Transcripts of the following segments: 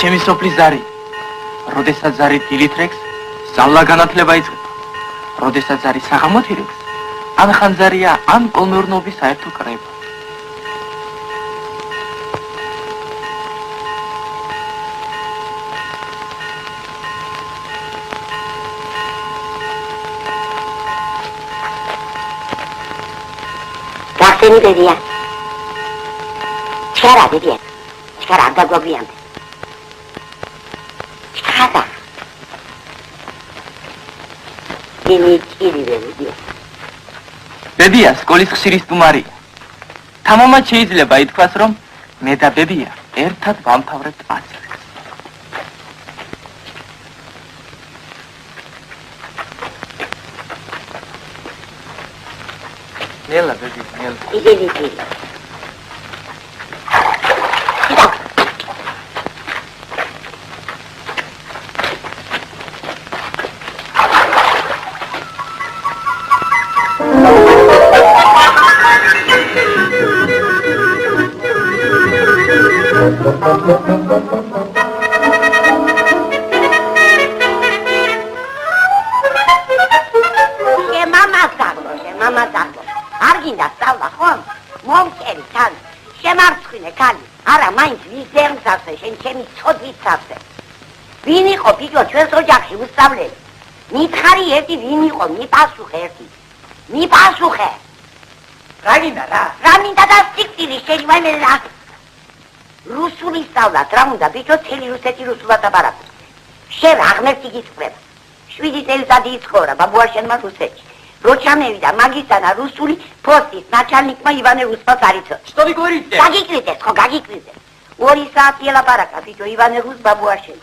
ჩემი სოფლის ზარი, როდესაც ზარი დილით რეკს, სწავლა განათლება იწყება. როდესაც ზარი საღამოთ ირეკს, ან ხანძარია, ან კოლმეურნობის საერთო კრება. გახსენი ბებია. ჩქარა ბებია. ჩქარა არ დაგვაგვიანდა. ჩქარა. ბებია სკოლის ხშირი სტუმარი. თამამად შეიძლება ითქვას, რომ მე და ბებია ერთად ვამთავრებთ აზრს. ნელა ბებია, ნელა. იგი. ვინ იყო ბიჭო ჩვენს ოჯახში უსწავლელი? მითხარი ერთი ვინ იყო? მიპასუხე ერთი. მიპასუხე. რა გინდა რა? რა მინდა და სიკვდილი შეიძლება რა? რუსული სწავლად რა უნდა ბიჭო წელი რუსეთი რუსულად აბარაკო. შენ აღმერთი გიწყვება. 7 წელიწადი იცხოვრა ბაბუაშენმა რუსეთში. რო ჩამევიდა მაგისტანა რუსული პოსტის ნაჩალნიკმა ივანე რუსფას არიცო. Что вы говорите? გაგიკვირდეს ხო გაგიკვირდეს. 2 საათი ელაპარაკა ბიჭო ივანე რუს ბაბუაშენს.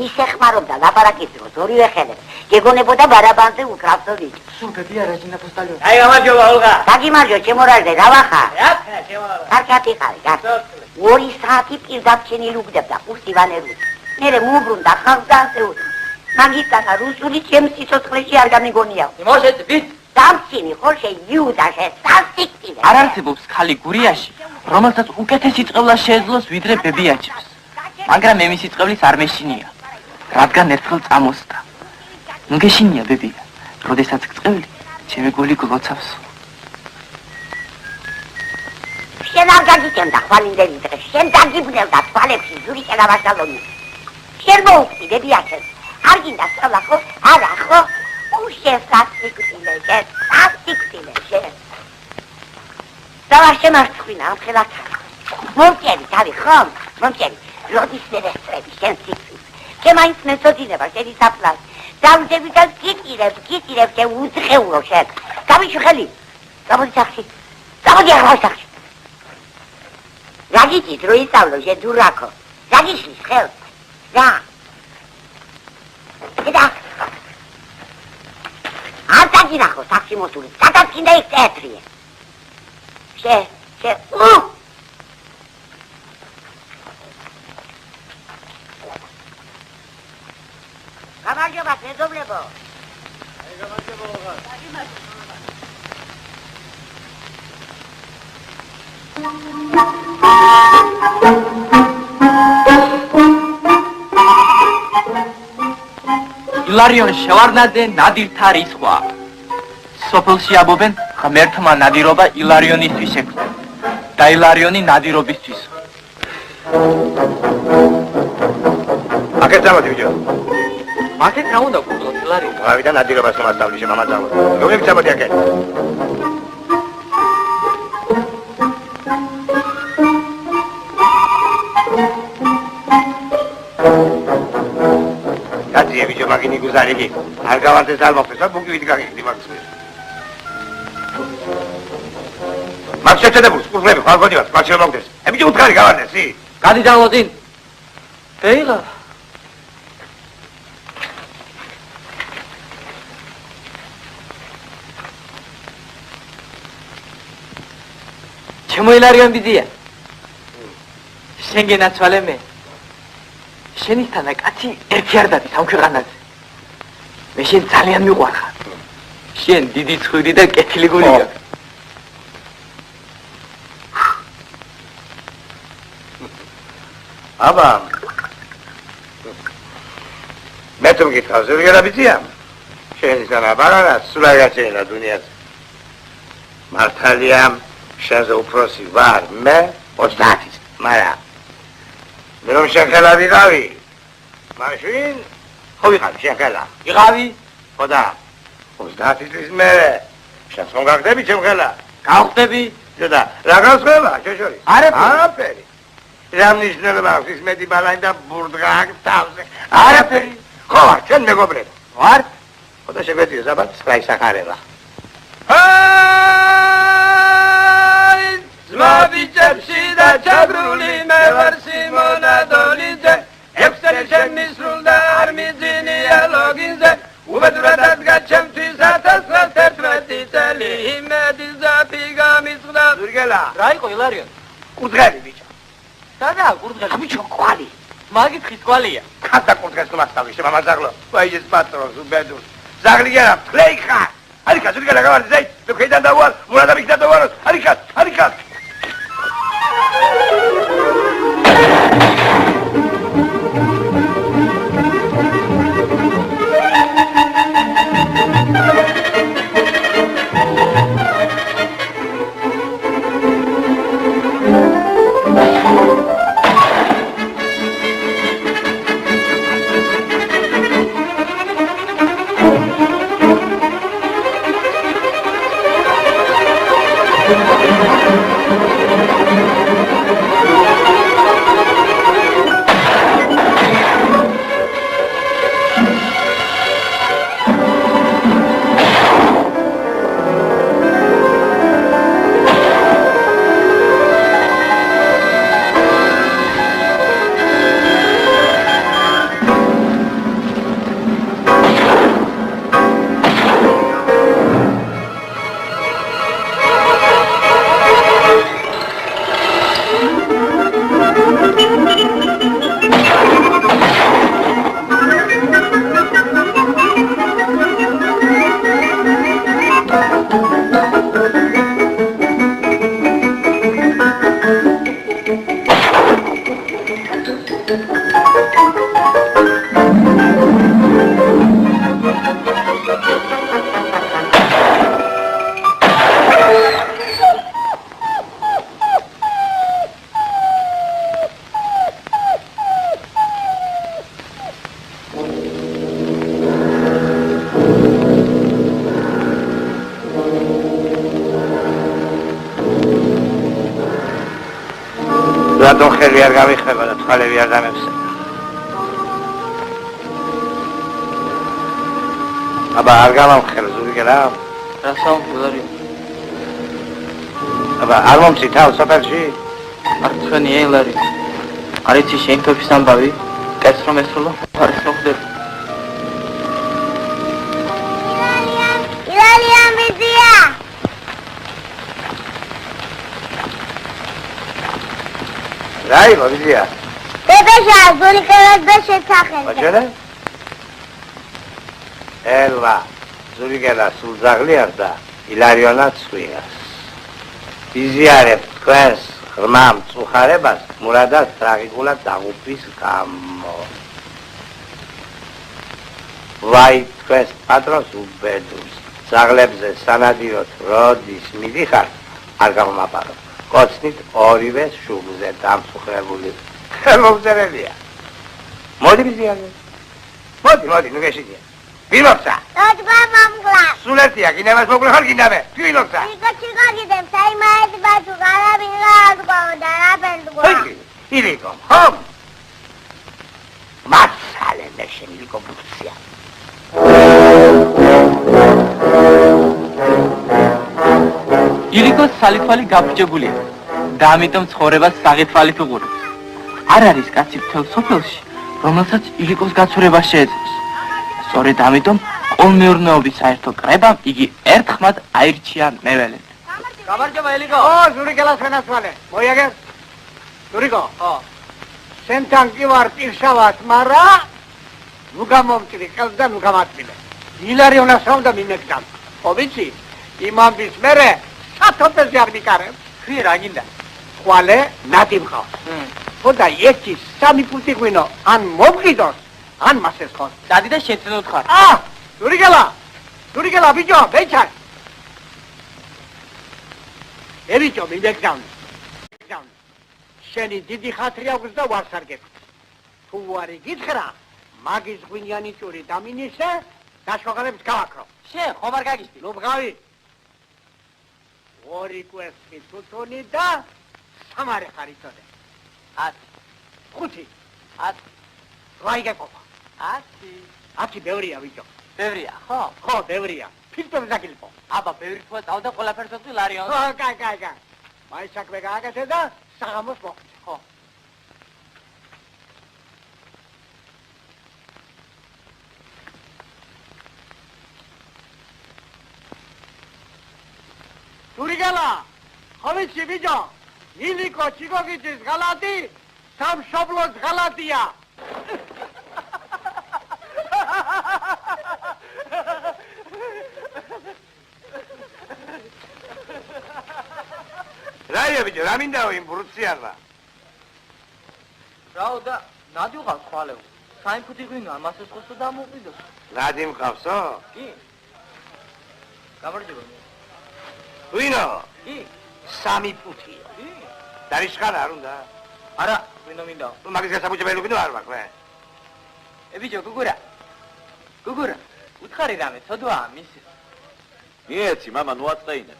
ისე ხმარობდა ლაპარაკის დროს ორივე ხელებს. გეგონებოდა ბარაბანზე უკრავდა ბიჭო. სულ ბებია რა ჟინა პოსტალიო. აი გამარჯობა ოლღა. დაგიმარჯო ჩემორარზე რა ვახარ? რა ჩემორარ. კარგად იყარი, კარგად. 2 საათი პირდაპირ უგდებდა ყურს ივანე რუს. მერე მოუბრუნდა ხალხს და ასე უთხრა. მაგისტანა რუსული ჩემს სიცოცხლეში არ გამიგონია. იმოშეთ ბიც. დამცინი ხო შეიუდა შესასტიკტილე. არ არსებობს ხალი გურიაში, რომელსაც უკეთესი წყევლა შეეძლოს ვიდრე ბებიაჩებს. მაგრამ მე მისი წყევლის არ მეშინია, რადგან ერთხელ წამოსდა. მგეშინია ბებია, როდესაც გწყევლი, ჩემი გული გლოცავს. შენ არ გაგიწევდა ხვალინდელი დღე, შენ დაგიბნელდა თვალებში ზური შეგავაშალონი. შენ მოუხდი ბებიაჩებს, არ გინდა სწავლა ხო? არა ხო? შესასტიკტილე, შენ. დავა შემარცხვინა ამ ხელად. მომწერი თავი ხომ? მომწერი. როდის მერესწრები შენ სიკვდილს. შენ მაინც მეწოდინება შენი საფლავი. დავდები და გიტირებ შენ უძღეულო შენ. გავიშვი ხელი. გამოდი სახში. გამოდი აღარ სახში. რა გიწით რო ისწავლო შენ დურაკო. რა გიშლის ხელს? რა? და არ დაგინახო სახში მოსული. გადადგინდა იქ წეთრიე. გამარჯობა, მეზობლებო. გამარჯობა, ოლღა. ილარიონ შევარდნაძე ნადირთა რისხვა. სოფელში აბობენ ღმერთმა ნადირობა ილარიონისთვის შექმნა და ილარიონი ნადირობისთვის. აქეთ წამოდი ბიჭო. აქეთ რა უნდა გულოთ ილარიონ? ავიდან ნადირობას მომასწავლე მამაძალო. როგორ წამოდი აქეთ? კაცი ბიჭო მაგინი გუზარიგი. არ გავარდეს არ მოხდეს, ბუგივით გაგიხდი მაგს. მაგ შეჭედებული სკურლები ხალხოდი ვარ, მაგ შემოგდეს. ბიჭო უთხარი გავარდეს, ი? გადი ძალოძინ. ეილა. ჩემო ილარიონ ბიძია. შენ გენაცვალე მე. შენისთანა კაცი ერთი არ დადის ამ ქვეყანაზე. მე შენ ძალიან მიყვარხარ. შენ დიდი ცხვირი და კეთილი გული გაქვს. აბა მე თუ მგითხავს ზურგერა ბიძია შენი სანა ბარანა სულ გაჩენა დუნიაზე მართალია შენზე უფროსი ვარ მე 30-ის მაგრამ მე რომ შეხელა ვიყავი მაშინ ხო ვიყავი შეხელა ვიყავი ხო და 30 წლის მერე შენ ხომ გაგდები შემხელა გავხდები და რა გასხება შეშორი არაფერი რამ ნიშნულობა აქვს ის მეტი ბალანი და ბურდღა აქვს თავზე არაფერი ხო ვარ ჩვენ მეგობრები ვარ ხო და შეგვეციო საბათ სპრაი სახარება აი ძმა ბიჭებში და ჩაგრული მე ვარ სიმონა დოლიძე ექსელი ჩემი სრულ და არ მიძინია ლოგინზე უბედურადაც გაჩემთვის 1911 წელი იმედის დაფი გამისხდა ზურგელა რა იყო ილარიონ კურდღელი ბიჭო სადა კურდღელი ბიჭო კვალი მაგით ხის კვალია ხათა კურდღელს მომასწავლე შემამაზაღლო ვაი ეს პატრონს უბედურს ზაღლიგერა ფლეიხა არიქა ზურგელა გავარდი ზეი თუ ქეიდან დავალ მურადა მიქდა დავაროს არიქა რატომ ხელი არ გამიხება და თვალები არ დამეხსება აბა არ გამამხელ ზურგელა რა საუბარი ილარიონ აბა არ მომცი თავ სოფელში არ თქვენი ილარიონ არ იცი შენ თოფის ამბავი კაც რომ ესრულო არ ხდები ილარიონ ბიძია რაი მოვიდია ბებეშა ზურგელას და შეცხელზე აჩერე ელვა ზურიგელა სულძაღლიარ და ილარიონად სხვიას იზიარებ თქვენს ღრმა მწუხარებას მურადას ტრაგიკულად დაღუპვის გამო ვაი თქვენს პატრონს უბედურს ძაღლებზე სანადიროდ როდის მიდიხარ არ გამომაპარო კოცნით ორივე შუბზე დამსუხრებული ხელმომწერელია მოდი მიზიარზე მოდი ნუ გეშიდია ვინოცა დადგა მომგლა სულ ერთია გინდამას მოკლე ხარ გინდამე ვინოცა ჩიკა გიდემ საიმაეთ ბაჭუ გარაბინა აზგო და რაბენდგო ილიკო ხომ მასალე მეშენ ილიკო ბუცია ილიკოს სალითვალი გაბჯებულია და ამიტომ ცხოვრებას საღითვალით უყურებს. არ არის კაცი მთელ სოფელში, რომელსაც ილიკოს გაცურება შეეძლოს. სწორედ ამიტომ ყოლმეურნეობის საერთო კრებამ იგი ერთხმად აირჩია მეველედ. გამარჯობა ელიკო. ო, ზურიგელას ვენაცვალე. მოიაგე. ზურიგო. ო. შენთან კი ვარ პირშავად, მარა ნუ გამომწრი ხელს და ნუ გამაწმინე. ილარიონას რომ და მიმეკდამ. ხო ვიცი? იმამის მერე სათოფეზე არ მიკარებ. ხი რა გინდა? ხვალე ნადი მყავს. ხო და ერთი სამი პუტი ღვინო ან მომყიდოს, ან მასეს ხოს. დადი და შეცდოთ ხარ. ზურიგელა ბიჭო, ბეჭარ. ებიჭო, მიმეკდამ. შენი დიდი ხათრი აქვს და ვარსარგებ. თუ ვარი გითხრა, მაგის ღვინიანი ჭური დამინიშე და შოღალებს გავაკრო. შენ ხომ არ გაგიშტი? ნუ ბღავი. ორი კვერცხი თუთუნი და სამარი ხარი წოდე. 10. 5. 10. რაიგე ყოფა. 10. 10 ბევრია ბიჭო. ბევრია, ხო? ხო, ბევრია. ფილტვებს დაგილპო. აბა, ბევრი თქვა და ყველაფერს ვთქვი ლარიონს. ხო, კაი. მაინც საქმე გააკეთე და საღამოს მოხდე. ხო. ზურიგელა, ხო ვიცი ბიჭო, ილიკო ჩიკოგიძის ღალატი სამშობლოს ღალატია. რაია ბიჭო, რა მინდაო იმ ბრუციარმა? რაო და ნადი უყავს ხვალეო. საიმ ფუთი ღვინოა, მასეს ხოსო და მოყიდოს. ნადი მყავსო? კი. გამარჯობა. ღვინო? კი. 3 ფუთია. კი. დარიშხანა არ უნდა? არა, ღვინო მინდაო. მაგის გასაბუჭებელი ღვინო არ მაქვს, ბიჭო, გუგურა. უთხარი რამე, ცოდვაა მისი. მიეცი, მამა, ნუ აწყეინებ.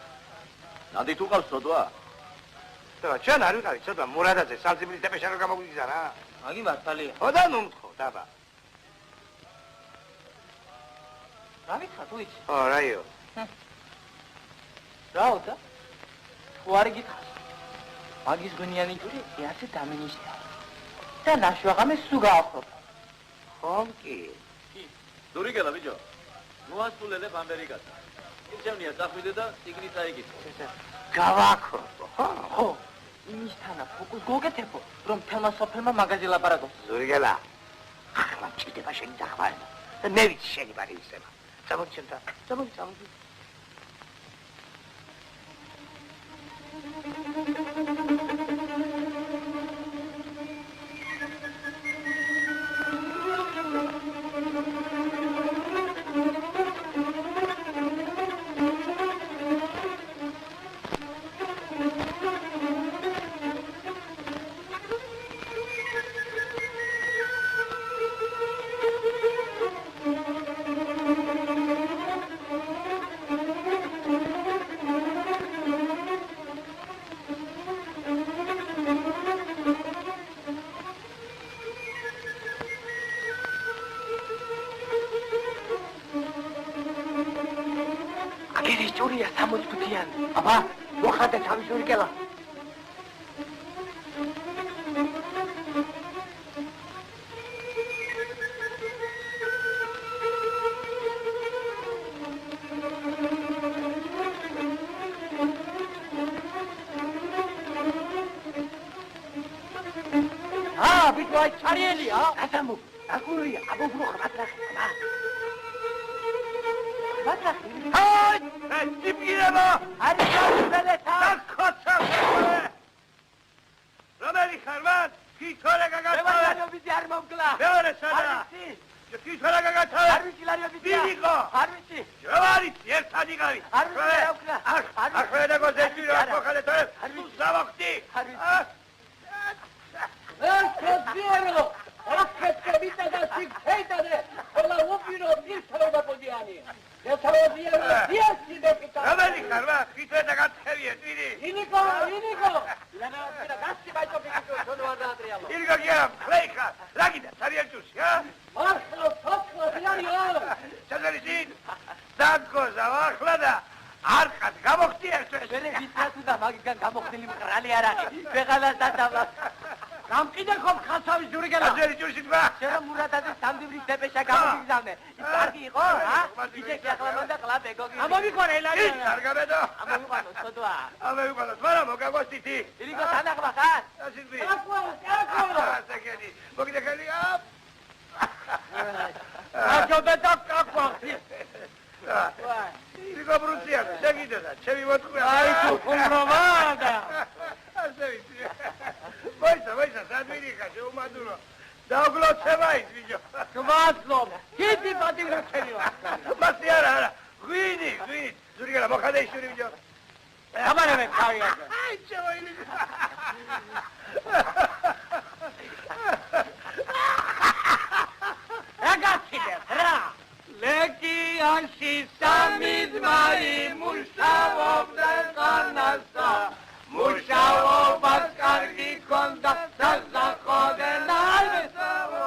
ნადი თუ ყავს ცოდვა? ჩვენ არ ვიყავით, ცოტა მურადაძე სამწიფრის დეპეშა რომ გამოგვიგზა რა. მაგი მართალია. ხო და ნუ მთხოვ, დაბა. რა მითხარ თუ იცი? ო, რაიო. რაო და? თუ არ გითხარ. მაგის ღვინიანი ჭური ეათე დამინიშტია. და ნაშვაღამე სულ გაახრობ. ხომ კი. ზურიგელა ბიჭო. ნუ ასულელებ ამერიკასა. ისევნია წახვიდე და ციგნი წაიკითხო. გავაკრობო, ხო. იმისთანა ფოკუს გოგეთებო, რომ თელმა სოფელმა მაგაზე ლაპარაკობს. ზურიგელა. ახლა ჭირდება შენი დახმარება. და მე ვიცი შენი პარიზება. წამოჩენდა. წამოდი. აგერი ჭურია 60 ფუთიანი. აბა, მოხადე თავი ზურიგელა. ბიჭო, აი ჩარიელია. გასამო, აგურია, აბობრო ხმატრახა. აი, ტიპირება! არის გასვლეთა. დაქოცა! რომელი ხარ მან? ქითორე გაგათავე! ლარიობიძე არ მომკლა. მეორე სადა! ქითორე გაგათავე! არ ვიცი ლარიობიძე. დიდიყო! არ ვიცი. ჯოვარიც ერთად იყავი! არ ვიცი რა ვქნა. არ ხვედა გოზეთი რა ხოხალეთო! თუ ზავახტი! არ ვიცი. ეს კაციერო! ეს კაცებითა და სიქეიტადე! ყველა უპირო ისწავლა პოდიანი. ესაუბრია დიასი დეპიტა. რომელი ხარ ვა? ქითორე დაგათხევიე, ტვიდი! ინიკო! ლარიობიძე გასცი ბაჭო პიკო თონوارდა ატრიალო. ირგა გიარა, ხლეიხა! რა გიდა, სარიალჭუსი, ა? მართლა ფოთლო დიარიო! ჩაგარიშინ! დაგკოზა ახლა და არყად გამოხდი ეს. მერე ვიცათ და მაგიდან გამოხდილი მყრალი არ არის. ვეღალა დადავლა. გამყიდე ხომ ხასავის ჯურიგელა. აზერი ჯურში თქვა. შენ მურათაძის სამდივრის დეპეშა გამოგიგზავნე. ის კარგი იყო, ა? ისე ახლა მანდა ყლაპ ეგოგი. ამოვიყარე ლარი. არ გამედო. ამოვიყანო სოდვა. ამოვიყანო, მაგრამ მოგაგვასტითი. ირიგო თანახმა ხარ? ასიზბი. აკვა. ასაკენი. მოგდეხელი აპ. აჯობე და კაკვახი. ირიგო ბრუცია, შეგიდოდა, ჩემი მოთქვია. აი თუ ხუმროვადა. ასე ვიცი. ვაისა, სადვირიხა შეუმადურო. დაგლოცება ის ბიჭო. გმადლობ. დიდი პატივრაცელი ვარ. მასი არა. ღვინი. ზურიგელა მოხადე ისური ბიჭო. აბარემ ხარია. აი ჩავილი. რაგაციდე რა. ლეკიანში სამი ძმარი მუშაობდა ყანასა. მუშაობას კარგი ჰქონდა დასაходენ ალვესავო.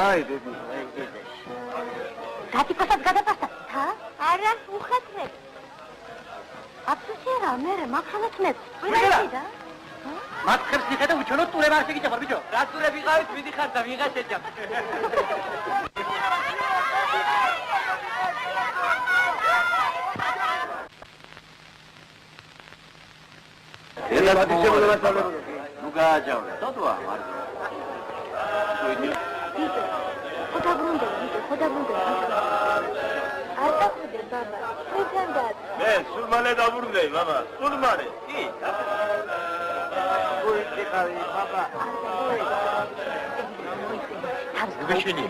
აი ბები. გატიფასად გადაფასდა. არა, უხეთრებ. აბსუსერა, მერე მაგხანაც მე. ვიღაცა? მათ ხერს მიხედა უჩვენო ტულება არ შეგიჭახარ ბიჭო. რა ტულები ყავით მიდიხარ და ვიღა შეჯამ. ელაბადი შემოგვასწავლებ. ნუ გააჯავრე. დოდვა არ. ხოდა ბრუნდე. არ დახვიდე ბაბა. მეთანდად. მე სულ მალე დაბრუნდები, მამა. სულ მალე. კი. ვიყავი ბაბა. გეშინი.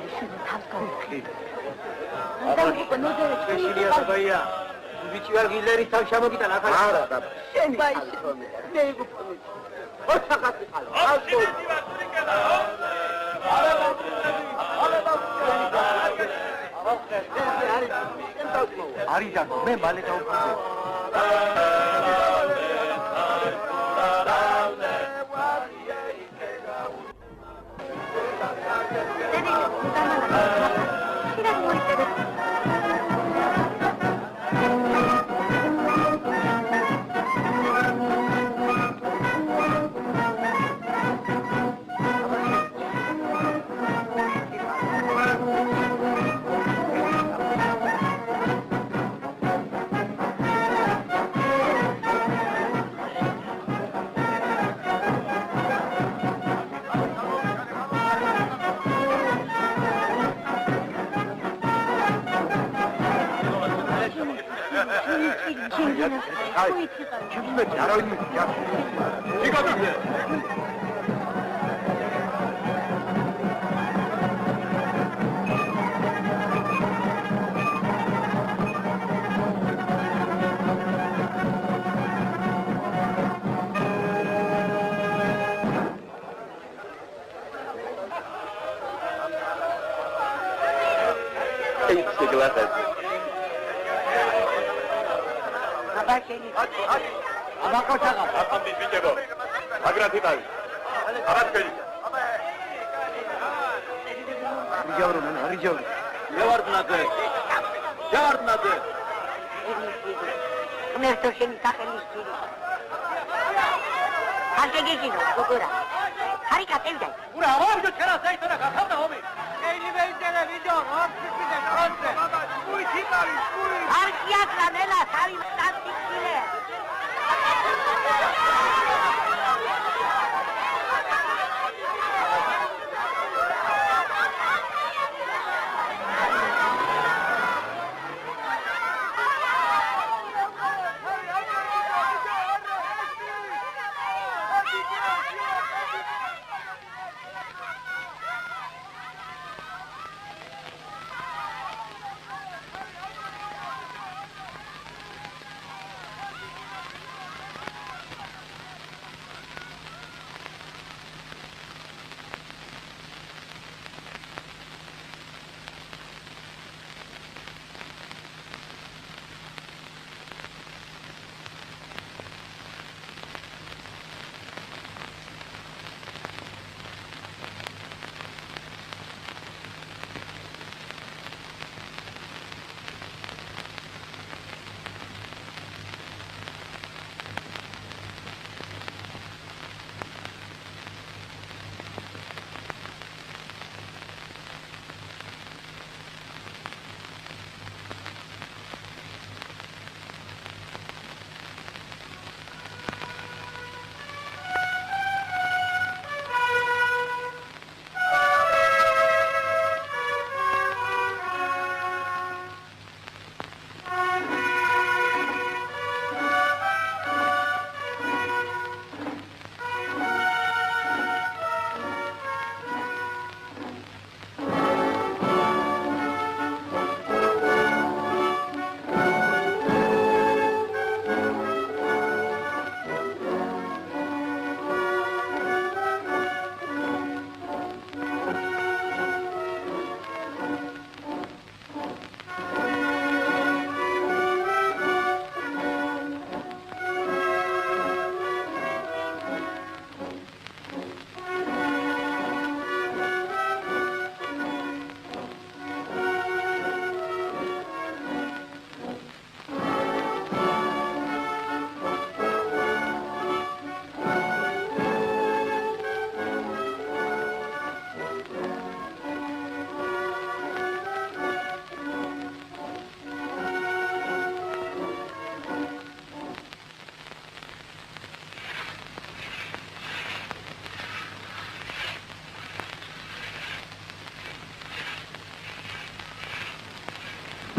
შეშილია საბაია. ვიჩი ვარ გილერი თან შემოგიტან ახლა. არა და. შენ ბაიში. მე გუფუნი. ოჩახატი ყალა. აშინეთი ვატურიკელა. არის ჯანო, მე მალე დავუბრუნდი.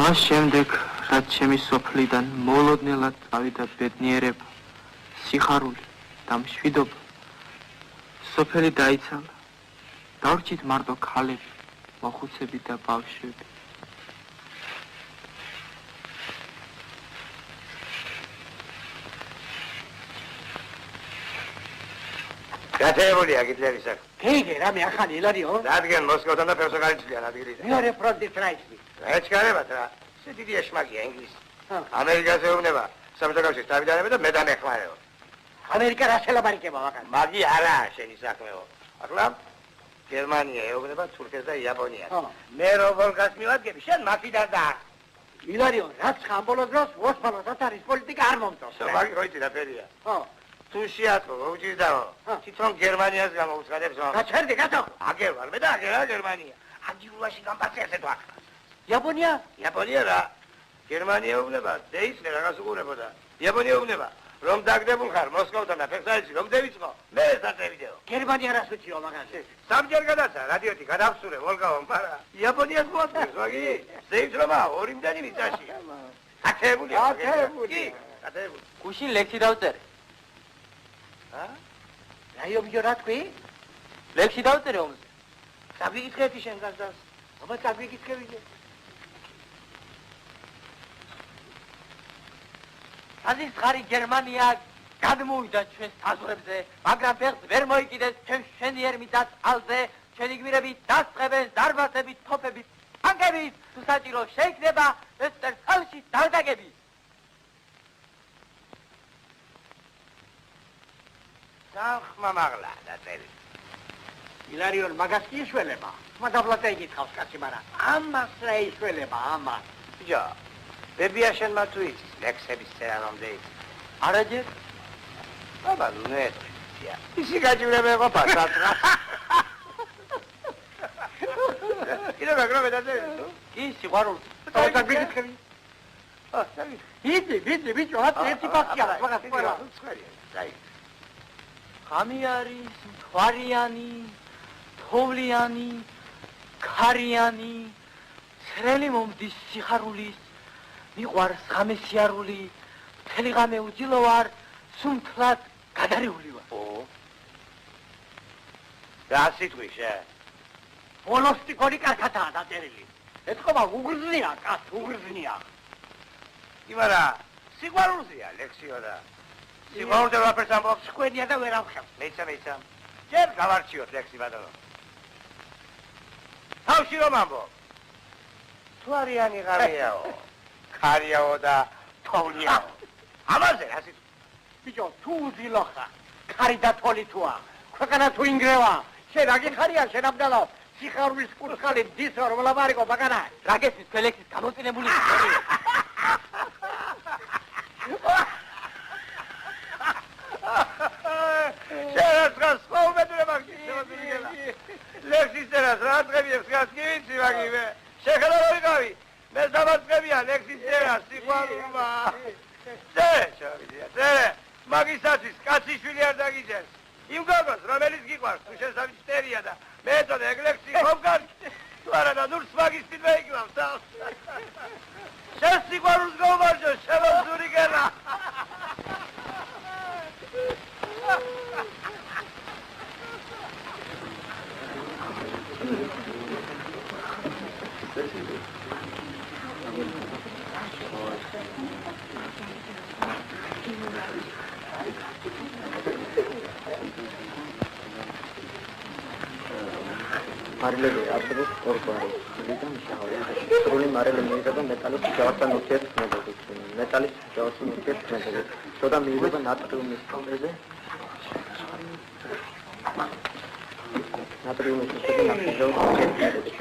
მას შემდეგ, რაც ჩემი სოფლიდან მოლოდნელად წავიდა ბედნიერება, სიხარული და მშვიდობა, სოფელი დაიცალა, დარჩით მარტო ქალები, მოხუცები და ბავშვები. გათეებულია გიტლერის საქმე. გიგე, რამე ახალი ილარიო? დადგენ მოსკოვთან და პერსონალისგან ადგილიდან. მეორე ფრონტის რაიცი. ეჩქარებათ რა. ესე დიდი ეშმაკია ინგლისი. ამერიკაზე ეუბნება საბჭოთა კავშირის თავიდანები და მე დამეხმარეო. ამერიკა რა შელაბარიკება ვაკან? მაგი არა შენი საქმეო. ახლა გერმანია ეუბნება თურქეთს და იაპონიას. მე როგორ გასმივადგები შენ მაქიდან და ილარიო, რაც ხამბოლოს დროს ოსმალოსაც არის პოლიტიკა არ მომწონს. მაგი როიტი და ფერია. ხო. თუ შეატყო, უჭირდაო. თვითონ გერმანიას გამოუცხადებს. გაჩერდი, გათო. აგერ ვარ მე და აგერა გერმანია. აგიულაში გამბაცეასე თუ ახლა. იაპონია? იაპონია რა. გერმანია ეუბნება, დეისლე რაღაც უყურებოდა. იაპონია ეუბნება, რომ დაგდებულ ხარ მოსკოვთან და ფერსალიში რომ დევიწყო, მე საწევიდეო. გერმანია რას უჩიო მაგაზე? სამჯერ გადაცა რადიოთი გადავსურე ვოლგაო, მაგრამ იაპონიას მოაწევს, მაგი. ზეიმს რომა 2 მდენი მიწაში. ათეებულია. ათეებული. ათეებული. გუშინ ლექსი დავწერე. რაიო ბიჭო რა თქვი? ლექსი დავწერე ომზე. დაგიკითხეთი შენ გასდას. აბა წაგვიკითხები. აზის ხარი გერმანია გადმოვიდა ჩვენს საზღვრებზე, მაგრამ ფეხს ვერ მოიკიდეს ჩვენს შენიერ მიწას ალზე, ჩვენი გმირები დასწრებენ დარბაზებით, თოფებით, ტანკებით, თუ საჭირო შეიქნება ვესტერსალში დარდაგები. სახმა მაღლა დაწერი. ილარიონ მაგას კი ისველება. მადაბლატა იკითხავს კაცი, მაგრამ ამას რა ისველება ამას? ბიჭო, ბებია შენ მათუ იცის ლექსების წერა რომდე იცის? არაჯერ აბა ნეტია. ისი გაჭირება ყოფა საწყა. კიდე მაგრამ დაწერი. კი სიყვარულს. აბა წაგვიკითხები. იცი, ბიჭო, ერთი პასია, მაგას ყველა. აი. ხამი არის მთვარიანი, თოვლიანი, ქარიანი, ცრელი მომდის სიხარულის, მიყვარს ღამე სიარული, მთელი ღამე უძილო ვარ, სუმთლად გადარეული ვარ. რა სიტყვი შე? მონოსტიკორი კარგადაა დაწერილი. ეთქობა უგრძნია, კაც უგრძნია. იმარა, სიყვარულზეა ლექსიო და სიყვარულზე ვაფერს ამბობს. სკვენია და ვერ ავხევ. მეცა. ჯერ გავარჩიოთ ლექსი ბატონო. თავში რომ ამბობ. თვარიანი ღამეაო, ქარიაო და თოვლიანო. ამაზე რა სიტყვი? ბიჭო, თუ უძილო ხარ, ქარი და თოლი თუა, ქვეყანა თუ ინგრევა, შენ რა გიხარია, შენ აბდალო, სიხარულის კურთხალი დისო რომ ლაბარიკო ბაგანა. რა გესმის თელექსის გამოწინებული ისტორია? შენ სხოუმედურება გიჩემოდრიგელა. ლექსის წერას რა დღეებს გას კი ვიცი მაგივე. შეხლა რო ვიყავი, მე დამაწყებია ლექსის წერას სიყვარულმა. წერე, მაგისათვის კაციშვილი არ დაგიჯერს. იმ გოგოს, რომელიც გიყვარს, თუ შესაბჭტერია და მე ეთოდე ეგ ლექსი ხომგან, თუ არა და ნურს მაგის თვით მეიკლავს თავს. შენ სიყვარულს გაუმარჯო, შემოძურიგელა. მარილები არსებობს ორგვარი, ლიტა მშრალი. სრული მარილი მიიღება მეტალის ჯავართან ურთიერთქმედებით. მეტალის ჯავართან ურთიერთქმედებით. სოდა მიიღება ნატრიუმის ფონზე. ნატრიუმის ფონზე ნატრიუმის ურთიერთქმედებით.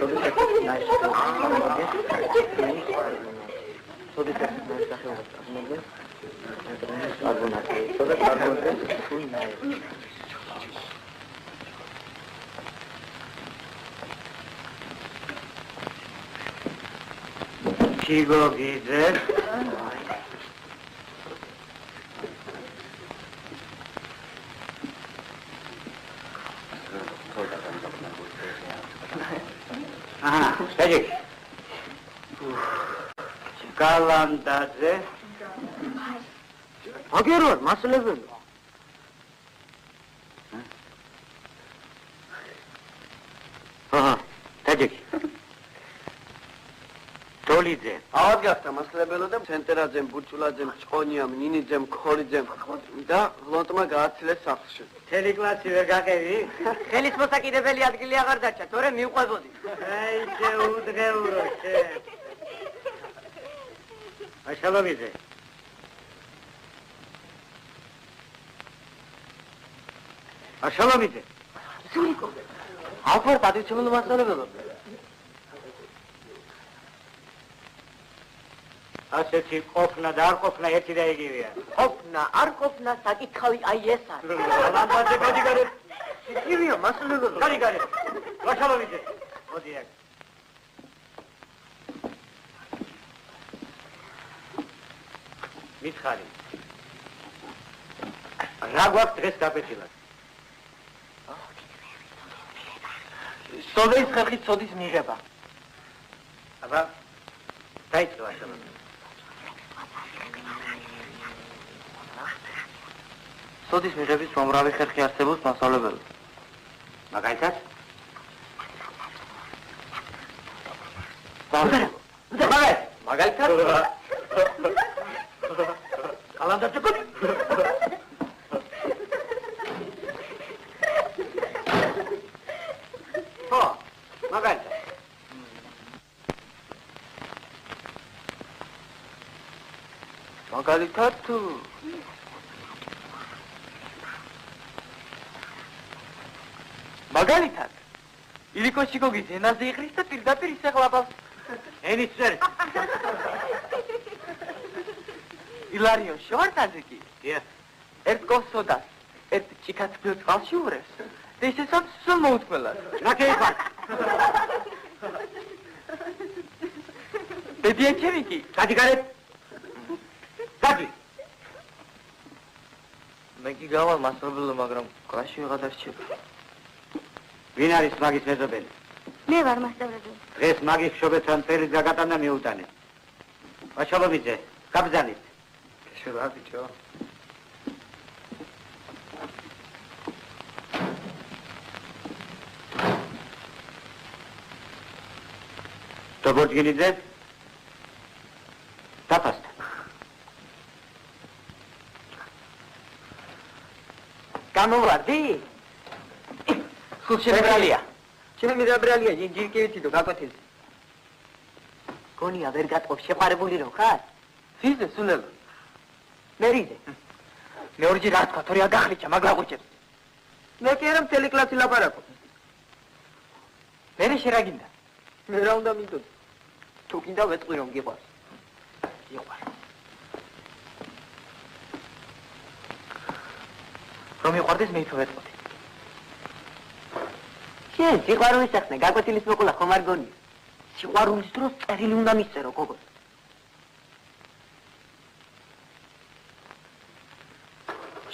სოდის სახეობას წარმოადგენს ნატრიუმის კარბონატი. სოდა წარმოადგენს სულნაირი. ჩიგოგიძე შეჯი გალანდაძე აგერვარ მასლებელო. შეჯი დოლიძე ავად გახდა მასლებელო და ცენტერაძემ, ბურჭულაძემ, ჭყონიამ, ნინიძემ, ქორიძემ და ლონტმა გააცილეს სახლში. მთელი კლასი ვერ გაყევი? ხელის მოსაკიდებელი ადგილი აღარ დარჩა, თორე მივყვებოდი. აი შეუდღეურო შენ. აშალობიძე აშალობიძე ახალ პატრიციულ მასალებელო. ასეთი ყოფნა და არ ყოფნა ერთი და იგივეა. ყოფნა, არ ყოფნა, საკითხავი აი ეს არის. ლამბაძე მოდი გარეთ. იგივეა მასალებელო. გარი გარი. აშალობიძე მოდი აქ. მითხარი. რა გვაქვს დღეს გაბეჭილად? სოდის ხერხით სოდის მიღება. აბა დაიწყო აშალობიძე. სოდის მიღების უამრავი ხერხი არსებობს მასწავლებელი. მაგალითად? მაგალითად? კალანდარზე გული. ხო, მაგალითად. მაგალითად მაგალითად ილიკო შიგოგის ენაზე იყრის და პირდაპირ ისეღლაბავს. ენის წერი. ილარიონ შევარდაძე კი დიახ. ერთ კოსოდას ერთ ჭიქათბილ წყალში ურევს და ისე სულ მოუთმელად. ნაკე იფარ. ბებია ჩემი კი გადი გარეთ. გადი. მე კი გავალ მასწავლებლო, მაგრამ კლასში ვეღარ დარჩება. ვინ არის მაგის მეზობელი? მე ვარ მასწავლებელი. დღეს მაგის მშობელთან წელი დაგატანა მიუტანე. ვაჩალობიძე, გაბრძანით. შევა ბიჭო. დაბორჯგინიძე. დაფასდა. გამოვარდი? ხუჩებრალია. ჩემი მიდაბრალია, ჯირკევითი და გაკვეთილი. გონია ვერ გატყობ შეყარებული რო ხარ? ფიზე სულელო. მერიზე. მე ორჯერ რა თქვა, თორე აგახრიჩა მაგრაყუჭებს. მე კი არა მთელი კლასი ლაპარაკო. მე შე რა გინდა? მე რა უნდა მინდოდი? თუ გინდა ვეთყვი რომ გიყვარს. გიყვარ. რომ მიყვარდეს მე ითო ვეთყვი. შენ სიყვარულის სახნე გაკვეთილის მოყოლა ხომ არ გონია? სიყვარულის დროს წერილი უნდა მისწერო გოგო.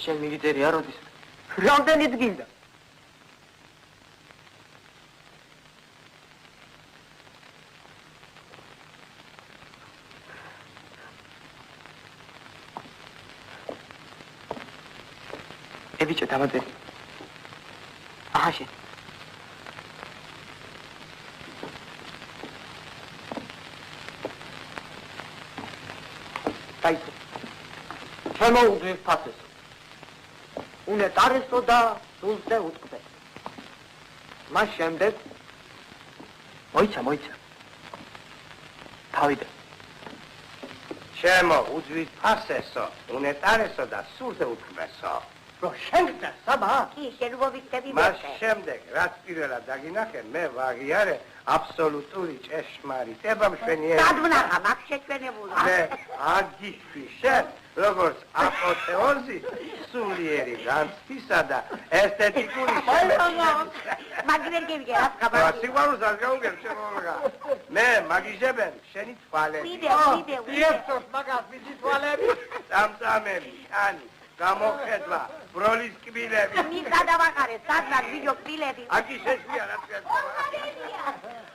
შენ მიგიწერი არ როდის? რამდენიც გინდა? ბიჭო დამაძერი. აჰა შენ. დაიწყო. შემოუდგეს ფასეს. უნეტარესო და სულზე უტყდე. მას შემდეგ მოიცა. თავიდან. შემოუძვის ფასესო, უნეტარესო და სულზე უტყდესო. რო შეგდა საბა? კი, შენ მოვიქცევი მას შემდეგ, რაც პირველად დაგინახე, მე ვაღიარე აბსოლუტური ჭეშმარიტება მშვენიერი. სადვნახა, მაგ შეჩვენებულა. მე აგიშვი შენ, როგორც აპოთეოზი, სულიერი განცდისა და ესთეტიკური შემეცნების. მაგ ვერ გევიგე, რა ხაბარი. სიყვარულს არ გაუგებ შემოვლგა. მე მაგიჟებენ შენი თვალები. ვიდეო. დიექტორს მაგას მისი თვალები. წამწამები, შანი. გამოხედვა, ბროლის კბილები. მისა დავაყარე, სადღაც ვიდეო კბილები. აკი შეშლია რა თქვენ.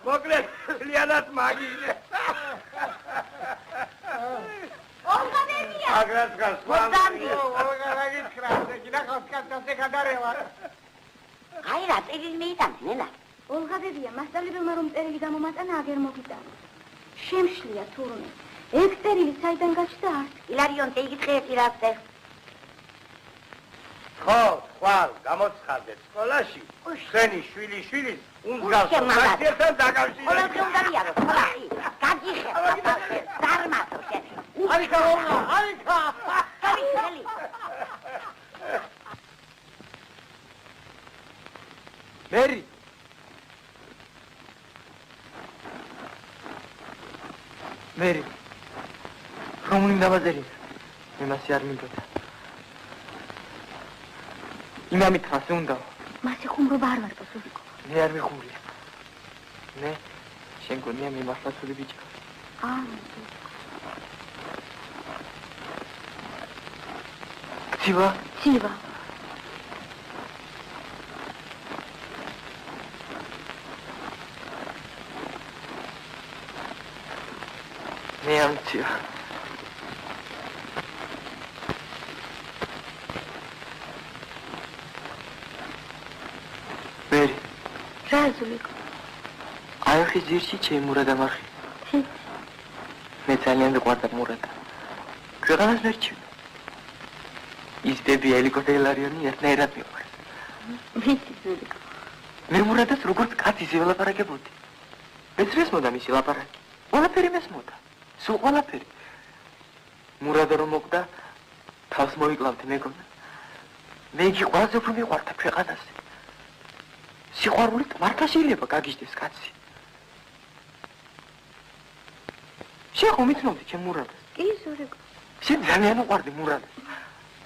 მოკლედ, ლიანად მაგიჟე. ოლგა აგრას გას. ოლგა რაგიცხრას, გინახავს კაცზე გადარევა. აი რა წერილი მეიტანა, ნენა. ოლღა ბებია, მასწავლებელმა რომ წერილი გამომატანა, აგერ მოგიტანა. შემშლია თურმე. ეგ წერილი საიდან გაჩნდა არც? ილარიონ დაიგითხეს ირასე. ხო, ხვალ გამოცხადეთ სკოლაში. შენი შვილიშვილის უნგრას მასიერთან დაკავშირებით. ყველაფერი უნდა მიარო, ყველაფერი. გაგიხება, დარმატო შენ. არიქა, არიქა. კარი. მერი. მერი. რომ უნდა ბაზერი. მე მასი არ მინდოდა. იმამით ხასე უნდა. მასე ხუმრობა არ ვარ პასუხიკო. მე არ მიხუმრია. მე შენ გონია მე მასლაცული ბიჭი. ცივა. მე ამცია. რა ზულიკო? აიხის ძირში ჩემი მურადა მარხი. მე ძალიან გვარდა მურადა. ქვეყანას მერჩივ. ის ბები ელიკოტელარიონი ერთნაირად მიყვარს. ვიცი ზულიკო. მე მურადას როგორც კაცი ველაპარაკებოდი. მეც მესმოდა მისი ლაპარაკი. ყველაფერი მესმოდა. სულ ყველაფერი. მურადა რომ მოკვდა, თავს მოიკლავდი მეგონა. მე იგი ყველაზე უფრო მიყვარდა ქვეყანაზე. სიყვარულით მართლა შეიძლება გაგიჟდეს კაცი. შეხო მიცნობდი ჩემ მურადას. კი ზულიკო. შენ ძალიან უყვარდი მურადას.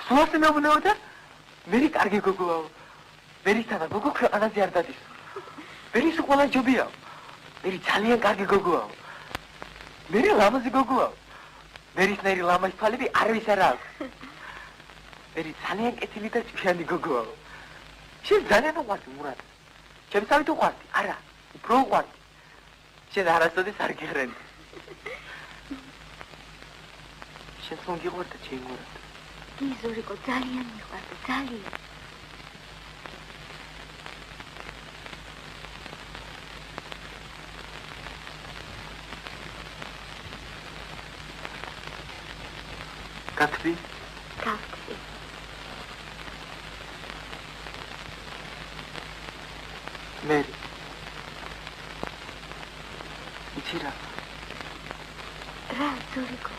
სულ ასე მეუბნეოდა, მერი კარგი გოგოაო. მერისთანა გოგო ქვეყანაზე არ დადის. მერის ყველა ჯობიაო. მერი ძალიან კარგი გოგოაო. მერი ლამაზი გოგოაო. მერისნაირი ლამაზი თვალები არვის არ აქვს. მერი ძალიან კეთილი და ჭკვიანი გოგოაო. შენ ძალიან უყვარდი მურადას. ჩემსავით უყვარდი, არა, უფრო უყვარდი. შენ არასოდეს არ გიხრენდი. შენ სულ გიყვარდა ჩემი მურადა. კი ზულიკო, ძალიან მიყვარდა, ძალიან. გათბი? გავთბი. მერი. იცი რა? რა ზულიკო?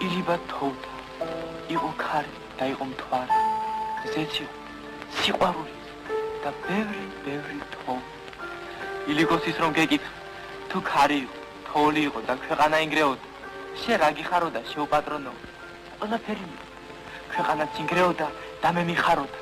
ილიბა თოვდა, იყო ქარი და იყო მთვარე, ზეცი, სიყვარული და ბევრი თოვლი. ილიგოსის რომ გეკითხ, თუ ქარი იყო, თოვლი იყო და ქვეყანა ინგრეოდა, შენ რა გიხაროდა, შეუპატრონო? ყველაფერი მიიღო. ქვეყანაც ინგრეოდა და მე მიხაროდა.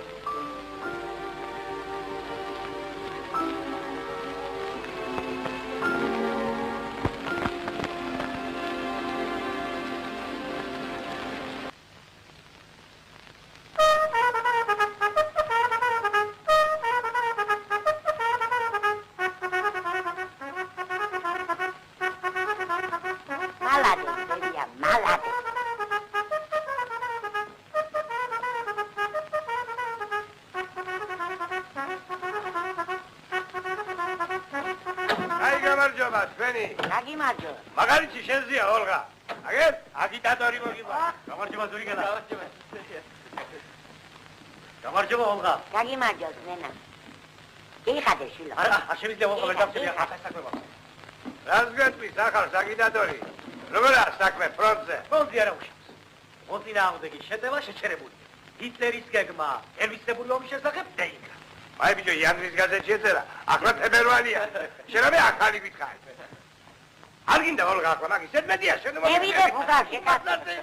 გაგიმარჯო. მაგარიცი შენზეა ოლღა. აგერ აგიტატორი მოგივა. გამარჯობა ზურიგელა. გამარჯობა ოლღა. გაგიმარჯო ზენა. იხადე შვილო. არა, არ შეიძლება მოყოლე გავწევი ახალ საქმეა. რას გეტყვის ახალ აგიტატორი? როგორია საქმე ფრონტზე? ფონდი არა უშავს. მოწინააღმდეგე შეტევა შეჩერებული. ჰიტლერის გეგმა, ელვისებური ომის შესახებ დაიკრა. აი ბიჭო, იანვის გაზეთში ეწერა, ახლა თებერვალია. შენ რა მე ახალი გითხარი? არ გინდა ოლღა ახლა მაგის ერთმეტია შენ მოგიწევი. ევიდე ფუგაში კაცი.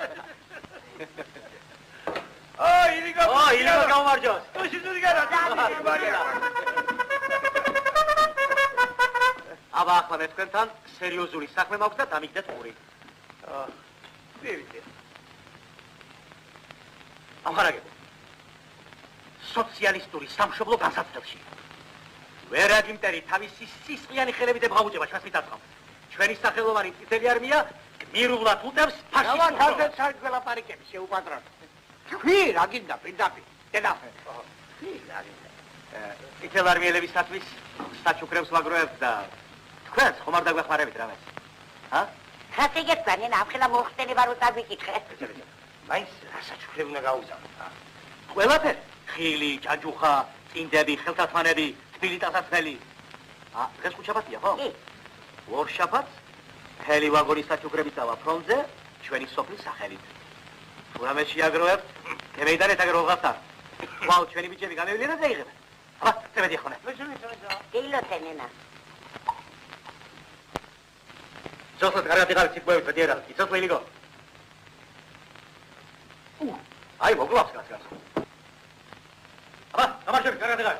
ილიგო. ილიგო გამარჯოს. თუში ზურიგელა. აბა ახლა მე თქვენთან სერიოზული საქმე მაქვს და დამიგდეთ პური. ვიდე. ამხარაგებ. სოციალისტური სამშობლო განსაცდელში. ვერაგიმტერი თავისი სისხლიანი ხელებით ებღავუჭება ჩვენს მიწათმოქმედს. ჩვენი სახელოვანი წითელი არმია გმირულად უტევს ფაშისტურ რა თალდეთ საერთოდ ლაპარაკები შეუპატრონო. თქვი რა გინდა პირდაპირ. დედა. წითელ არმიელებისათვის საჩუქრებს ვაგროვებთ და თქვენს ხომ არ დაგვეხმარებით რამეს? ჰა? ხათი გეკვანენ ახლა მოხდენება რო დაგიკითხე. მაინც რა საჩუქრები უნდა გაუგზავნო? ყველაფერი. ხილი, ჯაჯუხა, წინდები, ხელთათმანები, თბილი ტანსაცმელი. დღეს ხუთშაბათია, ხო? კი. ორშაბათს მთელი ვაგონის საჩუქრები წავა ფრონტზე ჩვენი სოფლის სახელით. თუ რამე შეაგროვებთ, გემეიდანეთ აგერ ოლღასთან. ვალ ჩვენი ბიჭები გამევლიენ და დაიღებენ. აბა, წებედი ახლა. დილოთენენა. ზოსოთ კარგად იყავით სიკვდილით, დიერა. იცოცხლე ილიგო. აი მოკლავს კაცს. აბა, გამარჯვებით, კარგად გარ.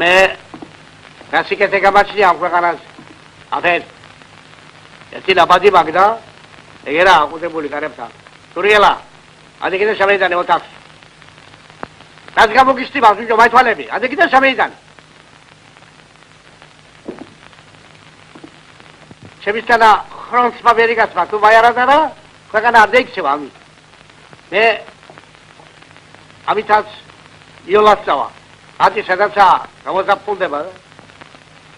მე რასიკეთე გამაჩნია ამ ქვეყანაზე. აფერ. ერთი ნაბადი მაგდა, ეგერა აყუდებული კარებთან. თურიელა, ადე კიდე შემეიდანე ოთახს. რაც გამოგისტიმავს ვიჯო მაითვალები, ადე კიდე შემეიდანე. შემისთანა ხრონცმა ვერიგაცმა, თუ მაიარადა რა, ქვეყანა არ დაიქცევა ამით. მე ამითაც იოლას წავა. ათი სადაცაა, გამოზაფხულდება რა.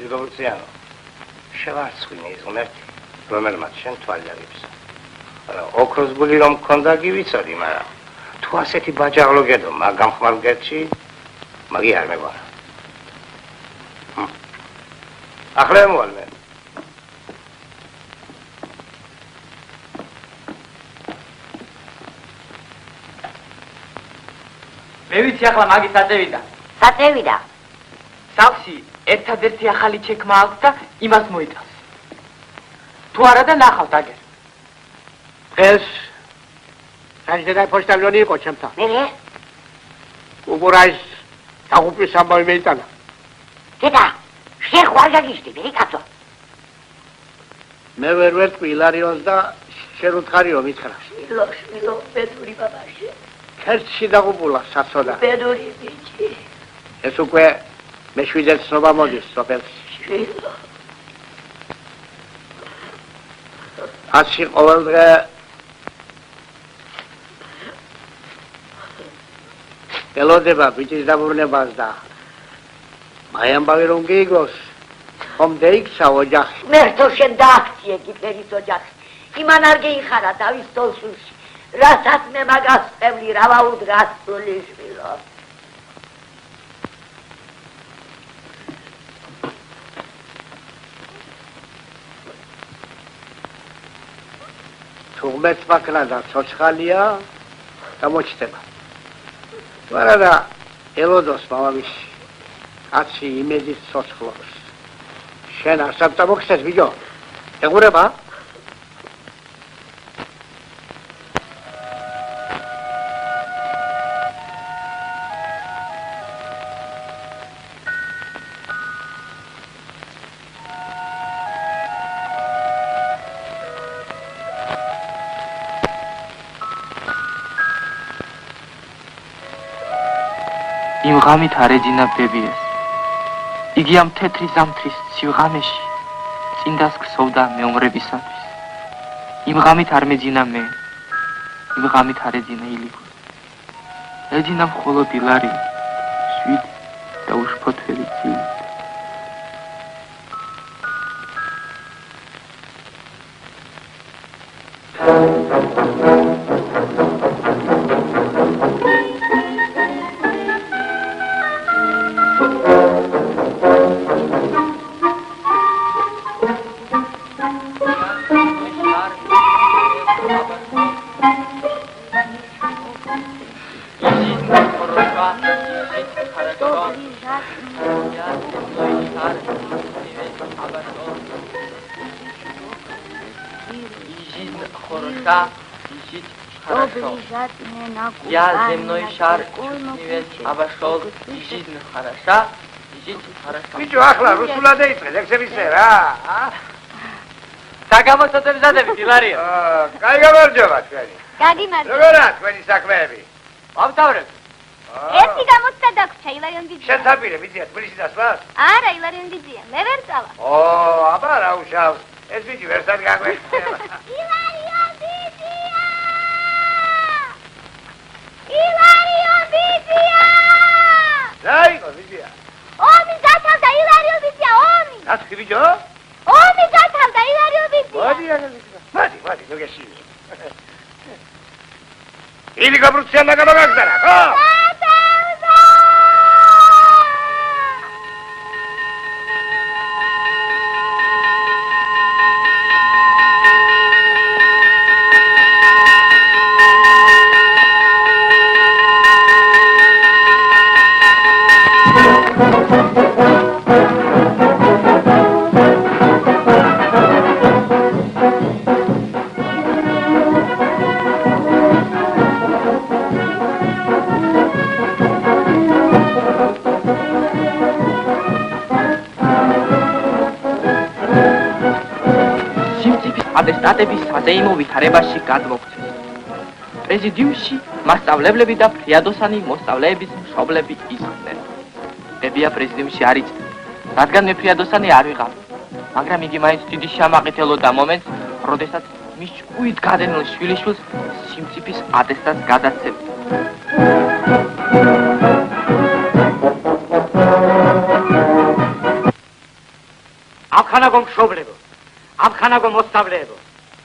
რევოლუციანო, შევარცხვინე ის ღმერთი, რომელმაც შენ თვალი აღიფსა. ოქროს გული რომ მქონდა კი ვიცოდი, მაგრამ თუ ასეთი ბაჯაღლო გედო მაგ ხმარ გერჩი, მაგი არ მეგვარა. ახლა მოვალმე. მე ვიცი ახლა მაგის აწევიდა. საწევიდა. სახლში ერთადერთი ახალი ჩექმა აქვს და იმას მოიტანს. თუ არა და ნახავთ აგერ. დღეს საჯდედა პოშტალიონი იყო ჩემთან. მე? უგურაის დაღუპვის ამბავი მეიტანა. დედა, შენ ხوار გაგიშდი, მე კაცო. მე ვერ ვერტყვი ილარიონს და შენ უთხარიო მითხრა. შვილო, პედური ბაბაში. ქერცში დაღუპულა საცოდა. პედური ბიჭი. ეს უკვე მეშვიდე ცნობა მოდის სოფელში. შვილო. ასში ყოველდღე ელოდება ბიჭის დაბრუნებას და მაიამბავი რომ გიგოს, ხომ დაიქცა ოჯახი. მერტო შენ დააქციე გიფერის ოჯახს. იმან არ გეიხარა დავის თოლსულში. რასაც მე მაგას წევლი რა ვაუდგას სული შვილო. თუმეც მაქნა და ცოცხალია გამოჩნდება. ვარა და ელოდოს მამამისი კაცი იმედის ცოცხლობს. შენ არ სამწამოხსეს ბიჭო? ეგურება? იმ ღამით არ ეძინა ბებიას. იგი ამ თეთრი ზამთრის სიღამეში წინდას ქსოვდა მეომრებისათვის. იმ ღამით არ მეძინა მე, იმ ღამით არ ეძინა ილიკო. ეძინა მხოლოდ ილარი, შვიდი და უშფოთველი ძილი. Я земной шар чувствует, обошел, жизнь хороша, жизнь хороша. ბიჭო, ახლა რუსულად ეიწეს, ეგ შევისე რა. საგამოსაცემზადები, ილარიო. კაი გამარჯობა თქვენი. გაგიმარჯობა. როგორია თქვენი საქმეები? ავთავრებ. ერთი გამოცდა დაგვრჩა ილარიონ დიდია. შენ თაპირე მიწია თბილისში დასვლას? არა, ილარიონ დიდია. მე ვერ წავა. აბა რა უშავს. ეს ბიჭი ვერსად გაგვეხმება. ილარიონ დიდია! ილარიონ დიდია! რა იყო ბიჭია? ომი გათავდა ილარიონ დიდია, ომი! ნაცი ბიჭო? ომი გათავდა ილარიონ დიდია. მოდი, ნუ გეშინი. იგი გაბრუციან და გამაგაგზარა, ხო? ატესტატების საზეიმო ვითარებაში გადმოგვცეს. პრეზიდიუმში მასწავლებლები და ფრიადოსანი მოსწავლეების მშობლები ისხდნენ. ბებია პრეზიდიუმში არ იწვია, რადგან მე ფრიადოსანი არ ვიყავ, მაგრამ იგი მაინც დიდი შემაყითელოდა მომენტს, როდესაც მის ჭკუით გადენილ შვილიშვილს სიმწიფის ატესტატს გადაცემდა. ამხანაგო მშობლებო, ამხანაგო მოსწავლეებო,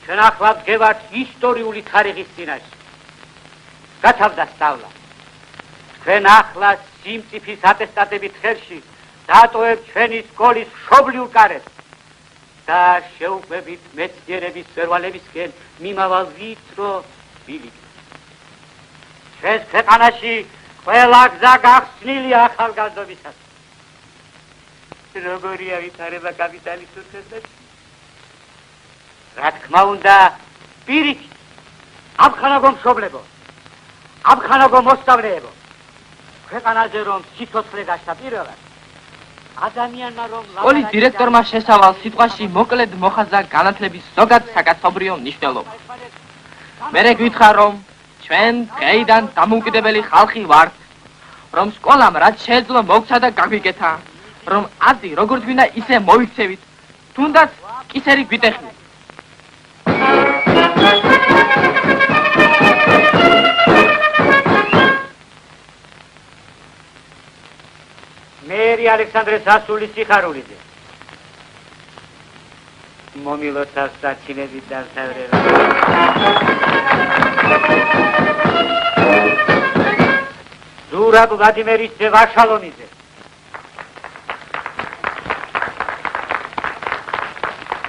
ჩვენ ახლა ვდგევართ ისტორიული თარიღის წინაშე. გათავდა სწავლა. ჩვენ ახლა სიმწიფის ატესტატებით ხელში დატოვებთ ჩვენი სკოლის მშობლიურ კარებს და შევუყვებით მეცნიერების მწვერვალებისკენ მიმავალ ვიწრო ბილიკს. ჩვენს ქვეყანაში ყველა გზა გახსნილია ახალგაზრდობისას. როგორია ვითარება კაპიტალისტურ ქვეყნებში? რა თქმა უნდა, პირიქით, ამხანაგო მშობლებო, ამხანაგო მოსწავლეებო, ქვეყანაზე რომ სიცოცხლე გაშთა პირველად, ადამიანმა რომ სკოლის დირექტორმა შესავალ სიტყვაში მოკლედ მოხაზა განათლების ზოგად საკაცობრიო მნიშვნელობა. მე გითხრა რომ ჩვენ დღეიდან დამოუკიდებელი ხალხი ვართ, რომ სკოლამ რაც შეეძლო მოგცა და გაგვიკეთა, რომ აზი როგორც გვინდა ისე მოიქცევით, თუნდაც კისერი გვიტეხნით. მერი ალექსანდრე სასულის სიხარულიძე. მომილოთ ასაჩინებით დავთავრება. ზურაბ ვლადიმერის ძე ვაშალონიძე.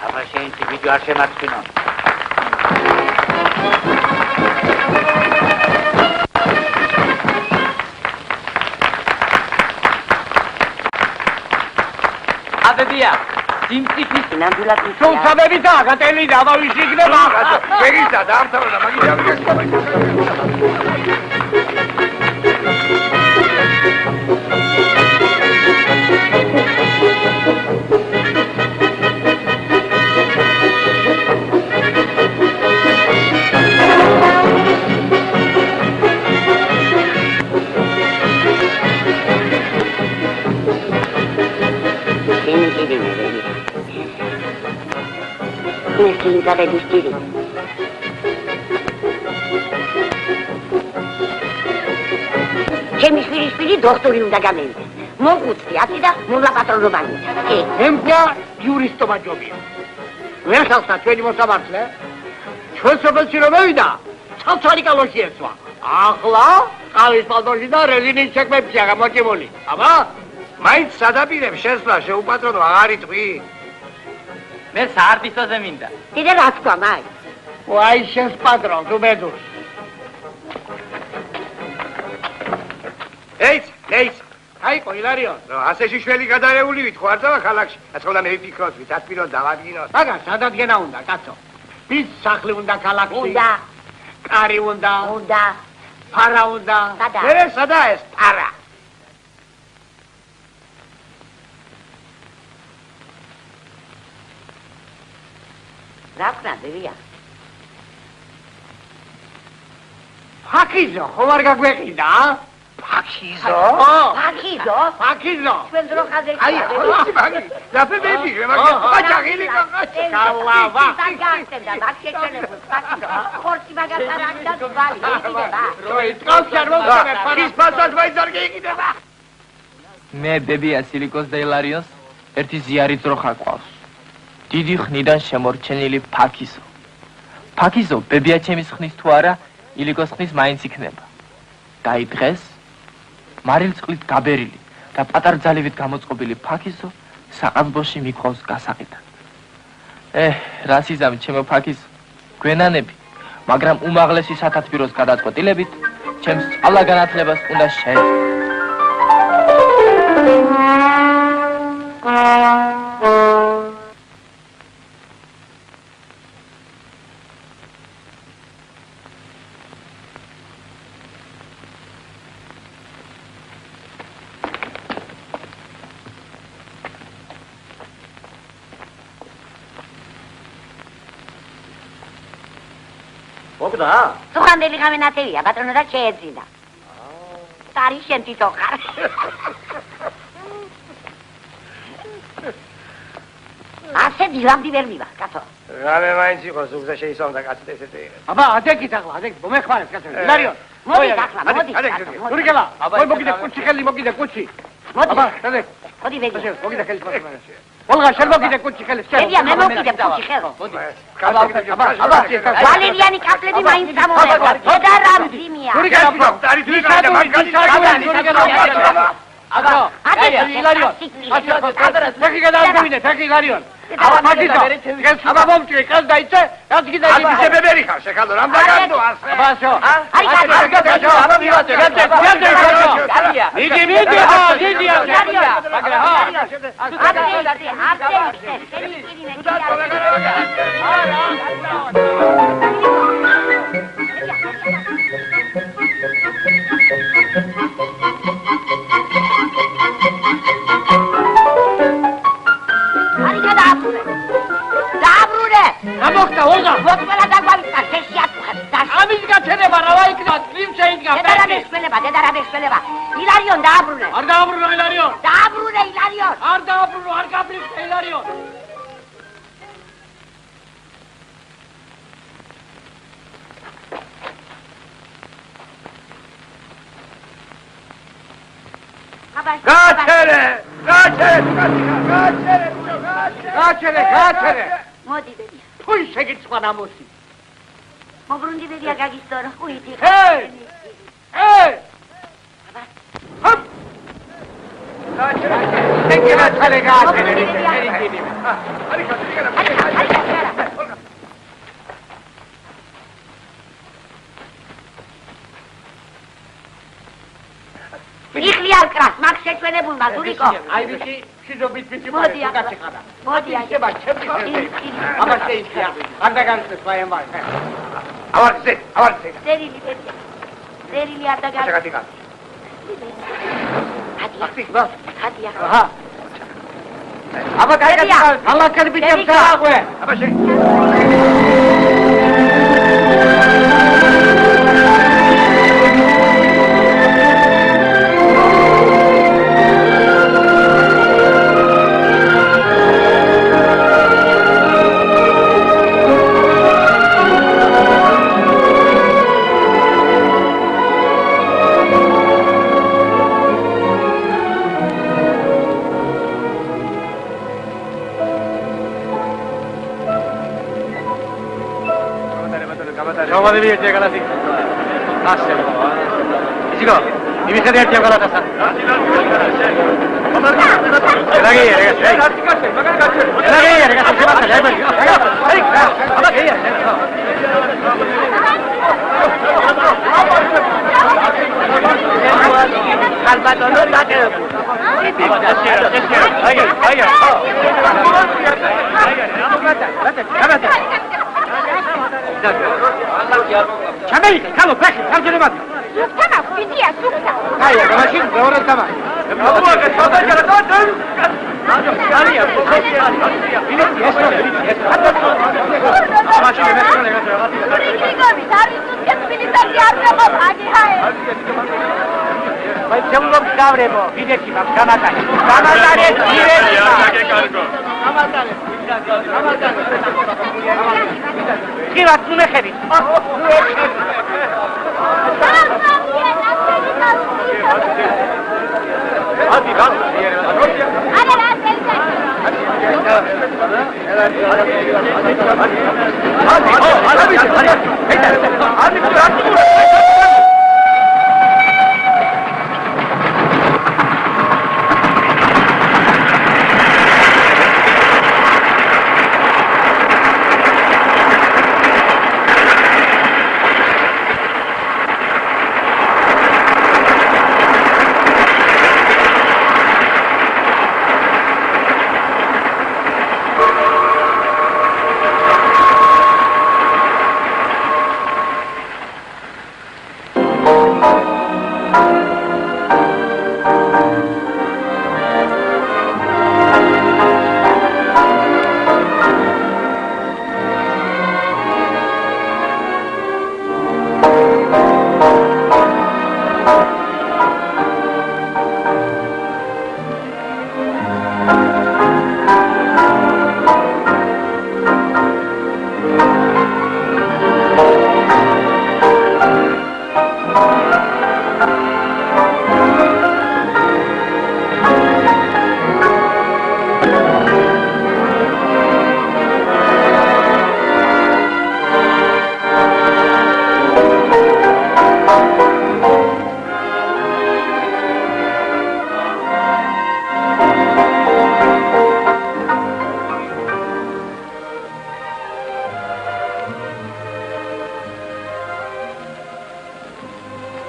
აბა შეინცი ვიდეო არ შემარცხინო. აბებია, სიმწიფის ნამდვილად თუმცაბები დაგატელი და ვისი იქნება? ვერისა დაამთავრა მაგის Elizabeth Stiri. ჩემი შვილი დოქტორი უნდა გამენდეს. მოგუწდი ათი და მოვლა პატრონობანი. ემკა იურისტობა ჯობია. ვერ ხალხთა ჩვენი მოსამართლე. ჩვენ სოფელში რომ მოვიდა, ცალ-ცალი კალოში ეცვა. ახლა ყავის პალტოში და რეზინის ჩეკმებშია გამოჭიმული. აბა, მაინც სადაპირებ შესვლა შეუპატრონო აღარ იტყვი? მე საარტისტოზე მინდა. კიდე რა თქვა მაი? ვაი შენს პატრონ თუ ბედურს. ეიც, აიკო ილარიონ. ასე შიშველი გადარეული ვით, ხო არ წავა ქალაქში? აცხოლა მე ვიფიქროთ, ვიტაცბიროთ, დავადგინოთ. მაგას სადადგენა უნდა, კაცო. ვის სახლი უნდა ქალაქში? უნდა. კარი უნდა. უნდა. ფარა უნდა. სადა? სადა ეს ფარა? რა ვქნა, ბებია? ფაქიზო, ხო არ გაგვეყიდა? ფაქიზო? ფაქიზო? ფაქიზო. ჩვენ დრო ხაზე აი, ხოთი მაგი, დაფებები, მაგა, აჭაღილი კაცი. კალავა. საგახსენდა, მაგშეჩენებს, ფაქიზო. ხორცი მაგას არ აქვს და ძვალი, იყიდება. როი, წყალში არ მოვხდები, ფაქიზ ფასად მაინც არ გეიყიდება. მე ბებია სილიკოს და ილარიონს ერთი ზიარი ძროხა ყავს. დიდი ხნიდან შემორჩენილი ფაქიზო. ფაქიზო ბებია ჩემის ხნის თუ არა, ილიკოს ხნის მაინც იქნება. და დღეს მარილწყლით გაბერილი და პატარძალივით გამოწყობილი ფაქიზო საყაზბოში მიყავს გასაყიდად. რასიზამი ჩემო ფაქიზო, გვენანები, მაგრამ უმაღლესი სათათბიროს გადაწყვეტილებით ჩემს სწავლა განათლებას უნდა შეეძლო. მოკდა? სუხანდელი ღამე ნათელია, პატრონო და შეეძინა. Tari შენ თვითონ ხარ. ასე დილამდე ვერ მივა, კაცო. რამე მაინც იყო ზუგზე შეისწავლა კაცი ესეთი. აბა, ადეკით ახლა, ადეკ, მომეხმარეთ კაცო. ილარიო. მოდი ახლა, მოდი. გურიკელა, მოი მოგიდე კუჩი ხელი, მოგიდე კუჩი. მოდი. აბა, სადე. მოდი ვეგი. მოგიდე ხელი პასმარაში. ოლღა, შენ მოგიდე კუჩი ხელი, შენ. ვეგი, მე მოგიდე კუჩი ხელი. მოდი. აბა, ვალერიანი კაპლები მაინც გამოვეღო. და რა მძიმეა. გურიკელა, არის თვითონ მაგალითად. აბა, ილარიო. ფეხი გადააგდევინე, ფეხი ილარიო. აბა, მაგიტო. აბა, მომწვი, ყელს დაიცე, რაც კიდე აბა, შებებერი ხარ, შეხალო, რამ დაგანდო ასე. აბა, შო. აი, აბა, მივაწე, გადაგე. მიდი, დიდია, მაგრამ ჰა. ამოხდა ოლღა მოწყლა დაგვაიწყა შეშიატუხა ამის გაჩერება რა ვაიქნა წვიმ შეიდგა დედარაბეშველება ილარიონ დააბრუნე არ დააბრუნო ილარიო დააბრუნე ილარიონ არ დააბრუნო არ გაბლიქე ილარიო გაჩერე მოდი ბედია თუი შეგიცხვა ნამოსი მობრუნდი ბედია გაგისტორო უიდი ჰეი ჰოპ გაჩერე იხლი არ კრას მაგ შეჩვენებულმა ზურიკო აი ვიცი შიდობით ვიცი მოდი გაციხადა მოდი შეება ჩემი აბა შეიქია არ დაგანცეს ვაემარ ავარზე ზერილი ბედია ზერილი არ დაგანცეს შეგატიკა ხადია აჰა აბა გაიგე ალაკარი ბიჭებსა აღვე აბა შე আমাদের বিয়ে হয়ে গেল ঠিক আসছে ইসিগো ইমি সাথে আর গেল তাসা লাগে সেবা চলে যাবে আবার এই কালবা দলো লাগে ჩამეი, ხალო, ფეხი, ხარჯერებად. სუქთანა, ვიდია, სუქთა. აი, მაშინ მეორე თამა. აბა, შევდაგერა და არია, ბილეთი ეს. მაშინ რიგობი, არის სუქეთ ბილეთი არ ვეღებ, აგი ჰაე. აი, შემდგომ გავრებო, ბილეთი მაქვს გამატარი. გამატარი ბილეთი. გამატარი. კი რა თუნეხები? ადი რა? არა რა წელიწად.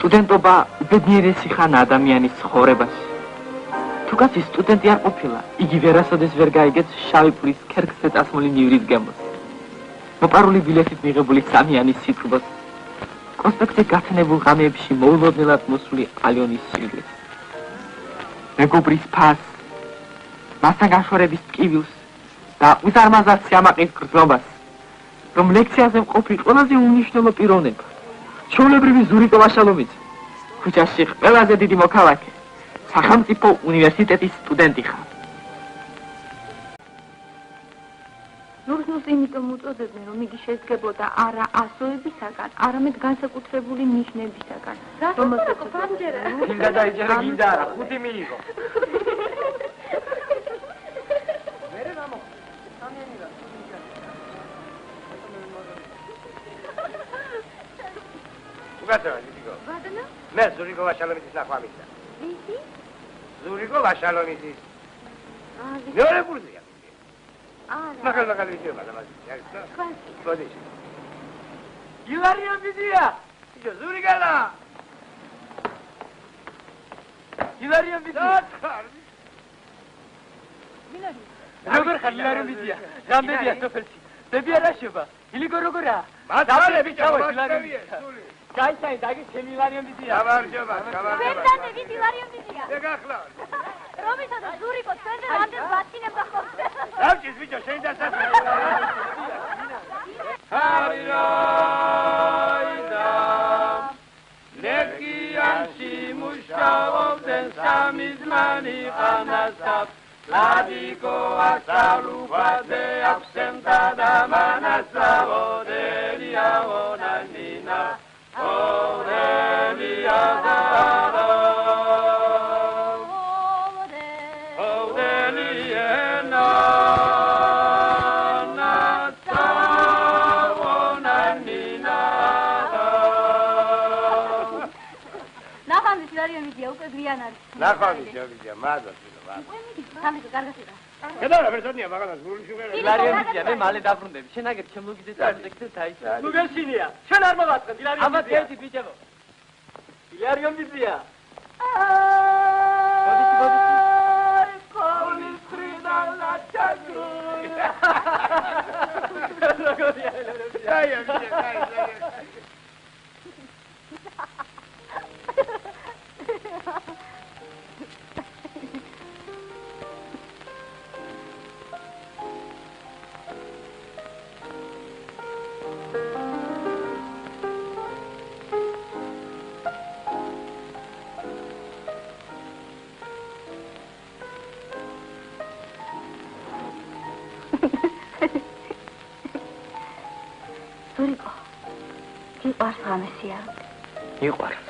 სტუდენტობა უბედნიერესი ხანა ადამიანის ცხოვრებაში. თუ კაცი სტუდენტი არ ყოფილა, იგი ვერასოდეს ვერ გაიგებს შავი ფულის ქერქზე წასმული ნივრის გემოს. მოპარული ბილეთით მიღებული სამიანის სიტყვას. კონსპექტზე გათნებულ ღამეებში მოულოდნელად მოსული ალიონის სილვეს. მეგობრის ფას, მასთან განშორების ტკივილს და უზარმაზარ სიამაყის გრძნობას, რომ ლექციაზე მყოფი ყველაზე უმნიშვნელო პიროვნება, ჩვეულებრივი ზურიკო ვაშალომიძე, ქუჩაში ყველაზე დიდი მოქალაქე, სახელმწიფო უნივერსიტეტის სტუდენტი ხარ. ნურს იმიტომ უწოდებდნენ, რომ იგი შედგებოდა არა ასოებისაგან, არამედ განსაკუთრებული ნიშნებისაგან. რომელსაც ამჯერა. გინდა დაიჯერა, გინდა არა, ხუთი მიიღო. მერე გამო. სამიანია. უკაცრავა, ლიდიკო. ვადანა? მე ზურიკო ვაშალომიძის ნახვამისა. ვისი? ზურიკო ვაშალომიძის. ვისი? მეორე კურსია. არა. მაგალ ვიდეო მაგალ. ხალხი. გოდიშ. ილარიონ ბიზია. იო ზურიკალა. ილარიონ ბიზია. როგორ ხარ ილარიონ ბიზია? რამდენია სოფელში? ბები არა შევა. ილიგო როგორა? მადლე ბიჭო, ილარიონ. გაიცაი დაგი ჩემი ილარიონ ბიზია. გამარჯობა, გამარჯობა. ვერდანე ვით ილარიონ ბიზია. შეგახლა. რომიცა და ზურიკო ჩვენზე რამდენ ვაცინებდა ხოლმე. დავჭის ბიჭო, შენ დასასწრე. ჰარიაიდა. ლეკიანში მუშაობდნენ სამიზმანი ყანასთან. ლადიკო ასალუფადე აბსენტა და მანასავოდელია ონანინა. Aurelia Dado Aureliana Nata Onanina ნახამის ილარიონ ბიზია უკვე გვიან არის. ნახამის ბიზია, მადლობა. სამის კარგასება. კედარა პერსონია მაგალას გული შუღერა. ილარიონ ბიზია, მე მალე დაბრუნდები. შენ აგერ შემოგიძე პროექტზე დაიჭრა. ნუ გესინია. შენ არ მოვაწყენ ილარიონ ბიზია. აბა ერთი ბიჭებო. ილარიონ ბიზია. ზურიკო, გიყვარს ღამესია. იყვარს.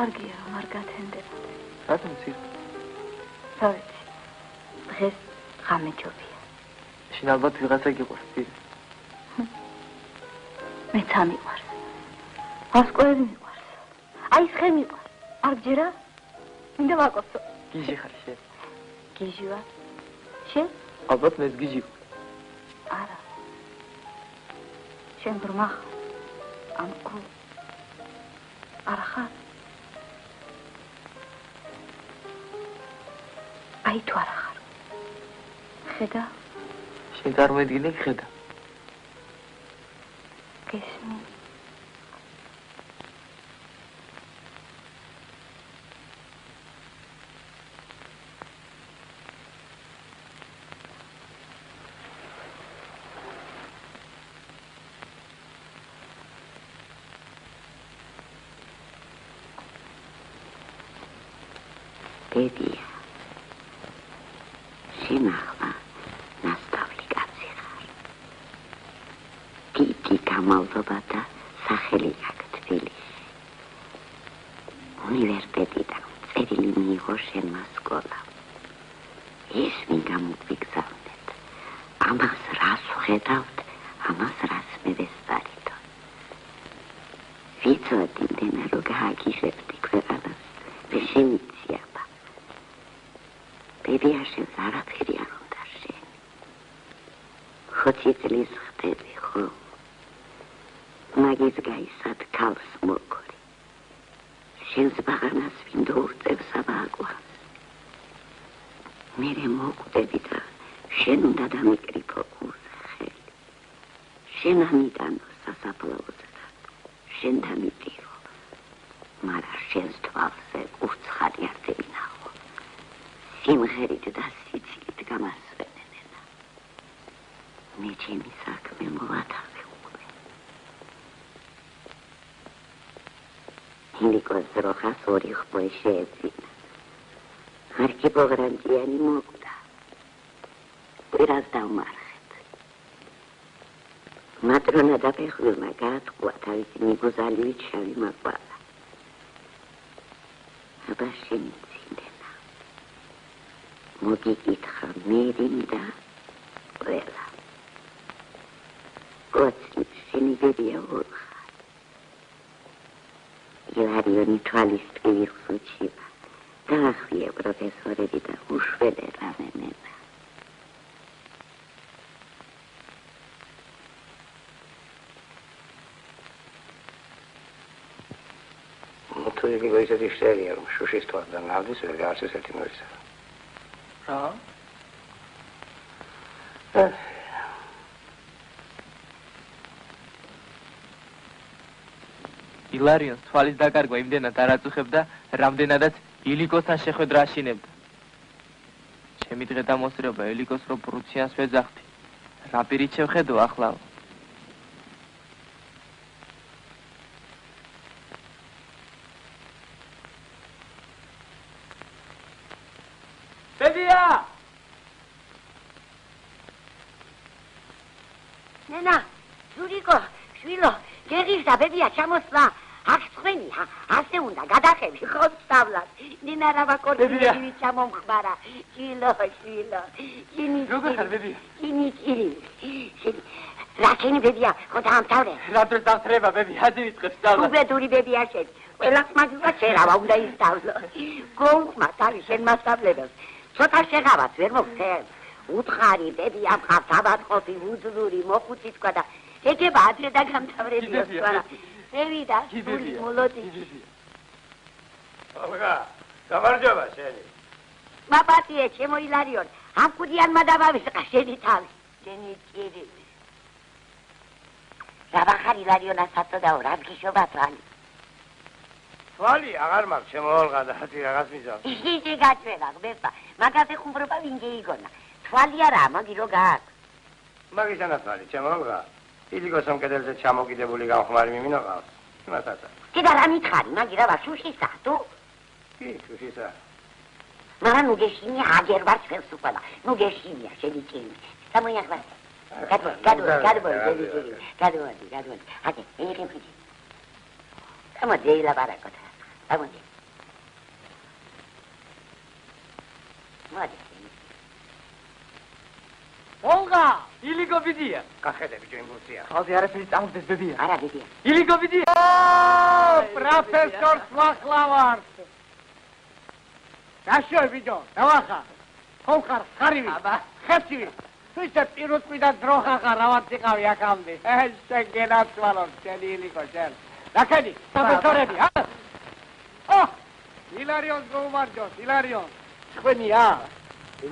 კარგია რომ არ გათენდებოდ. რატომ ცირ? დავიცი. დღეს ღამე ჯობია. შენ ალბათ ვიღაცა გიყვარს პირ. მეც ამიყვარს. ასკოები მიყვარს. აი ხე მიყვარს. არ გჯერა? მინდა ვაკოცო. გიჟი ხარ შენ. გიჟი ვარ. შენ? ალბათ მეც გიჟი. არა. შენ ბრმა ხარ. ამ კუ. არა ხარ. აი თუ არა ხარ. ხედა? შენ წარმოედგინე ხედა. გესმი. ბედია. შენ ახლა ნასწავლი კაცი ხარ. დიდი გამალობა და სახელი აქვს თბილისში. უნივერსიტეტიდან წერილი მიიღო შენმა სკოლამ. ეს მინ გამოგვიგზავნეთ. ამას რას ვხედავთ, ამას რას მე ვესწარითო. ვიცოდი მდენა რომ გააგიშებდი ქვეყანას, მე შემიციაბა. ბებიაშენს არაფერი არ უნდა შენ. 20 წლის ხდები ხო? მაგის გაისად ქალს მოგორი. შენს ბაღანას ვინდო ურწევს აბააკვას. მერე მოკვდები და შენ უნდა დამიკრიფო უსხელი. შენ ამიტანო სასაფლაოზე და შენ დამიტირო. მარა შენს თვალზე უცხარი არ დევინახო. სიმღერით და სიცილით გამასვენენა. მე ჩემი საქმე მოვათავე უკვე. ილიკოს როხას ორი ხბოი შეეძინა. არქიპოგრანტიანი მოკვდა. კვირას დავმარხეთ. მატრონა და ფეხვილმა გაათყვა თავისი მიგუზალივით შავი მაყვალა. აბა შენი წინდენა. მოგიკითხა მერიმ და ყველა. კოცი შენი ბებია ვორხა. ილარიონი თვალის ტკივი ხსუჩივა. დაახვია პროფესორები და უშველე რამენება. თუ იგი ისეთი შერია, რომ შუშის თვალთან ნავდის ვერ გაარს ესეთი მოისა. რა? ილარიონს თვალის დაკარგვა იმდენად არ აწუხებდა, რამდენადაც ილიკოსთან შეხვედრა აშინებდა. ჩემი დღე დამოსწრება ილიკოს რო ბრუციანს ვეძახდი. რა პირით შევხედო ახლა? ბებია! ნენა, ზურიკო, შვილო, გეღირდა ბებია ჩამოსვლა. აქ ხვენია, ასე უნდა გადახევი ხო სწავლად. ნენა რა ვაკორდები ჩამომხმარა. შვილო, შენი როგორ ხარ ბებია? შენი რა ქენი ბებია, ხო დაამთავრე? რა დროს დავთრება ბებია, ადი ვიწყებ სწავლა. უბედური ბებია შენ. ყველას მაგივრა შერავა უნდა ისწავლო. გონხმა თავი შენ მასწავლებელს. ცოტა შეღავაც ვერ მოგწევ. უთხარი ბებია მხართ აბატყოფი, უძლური, მოხუცი თქვა და ეგება ადრე დაგამთავრებიო სვარა. ევიდა, სული მოლოდი. ოლგა, გამარჯობა შენი. მაპატიე, ჩემო ილარიონ, ამ კუდიანმა დავავისყა შენი თავი. შენი ჭირი. რა ვახარ ილარიონა საწოდაო, რა გიშობა თვალი. თვალი აღარ მაქვს ჩემო ოლღა და ათი რაღაც მიზავს. ისე გაჭველა, ღმერთმა, მაგაზე ხუმრობა ვინ გეიგონა. თვალი არა, მაგი რო გააქვს. მაგისანა თვალი, ჩემო ოლღა. ილიკოს სამკედელზე ჩამოკიდებული გამხმარი მიმინო ყავს. იმათაცა. კიდე რა მითხარი, მაგი რა ვარ, შუშისა, თუ? კი, შუშისა. მაგრამ ნუ გეშინია, აგერ ვარ ჩვენს უყველა. ნუ გეშინია, შენი ჭირი. სამოიახლა. გადმოდი. აკე, ენიკენ ფიჭი. გამოდი, ილაპარაკოთ. გამოდი. მოდი. ოლღა, ილიკო ბიდია. გახედები ჩვენ ბურსია. ხალხი არაფერი წამოხდეს ბებია. არა ბებია. ილიკო ბიდია. პროფესორ სვახლავარ. რაშოი ბიჭო, დავახა. ხოხარ, ხარივი. აბა, ხეთივი. თუ ისე პირუტყვი და დროხახა რავად იყავი აქამდე. შენ გენაცვალო, შენი ილიკო შენ. რაკედი, პროფესორები, ილარიონს გაუმარჯოს, ილარიონ. თქვენია.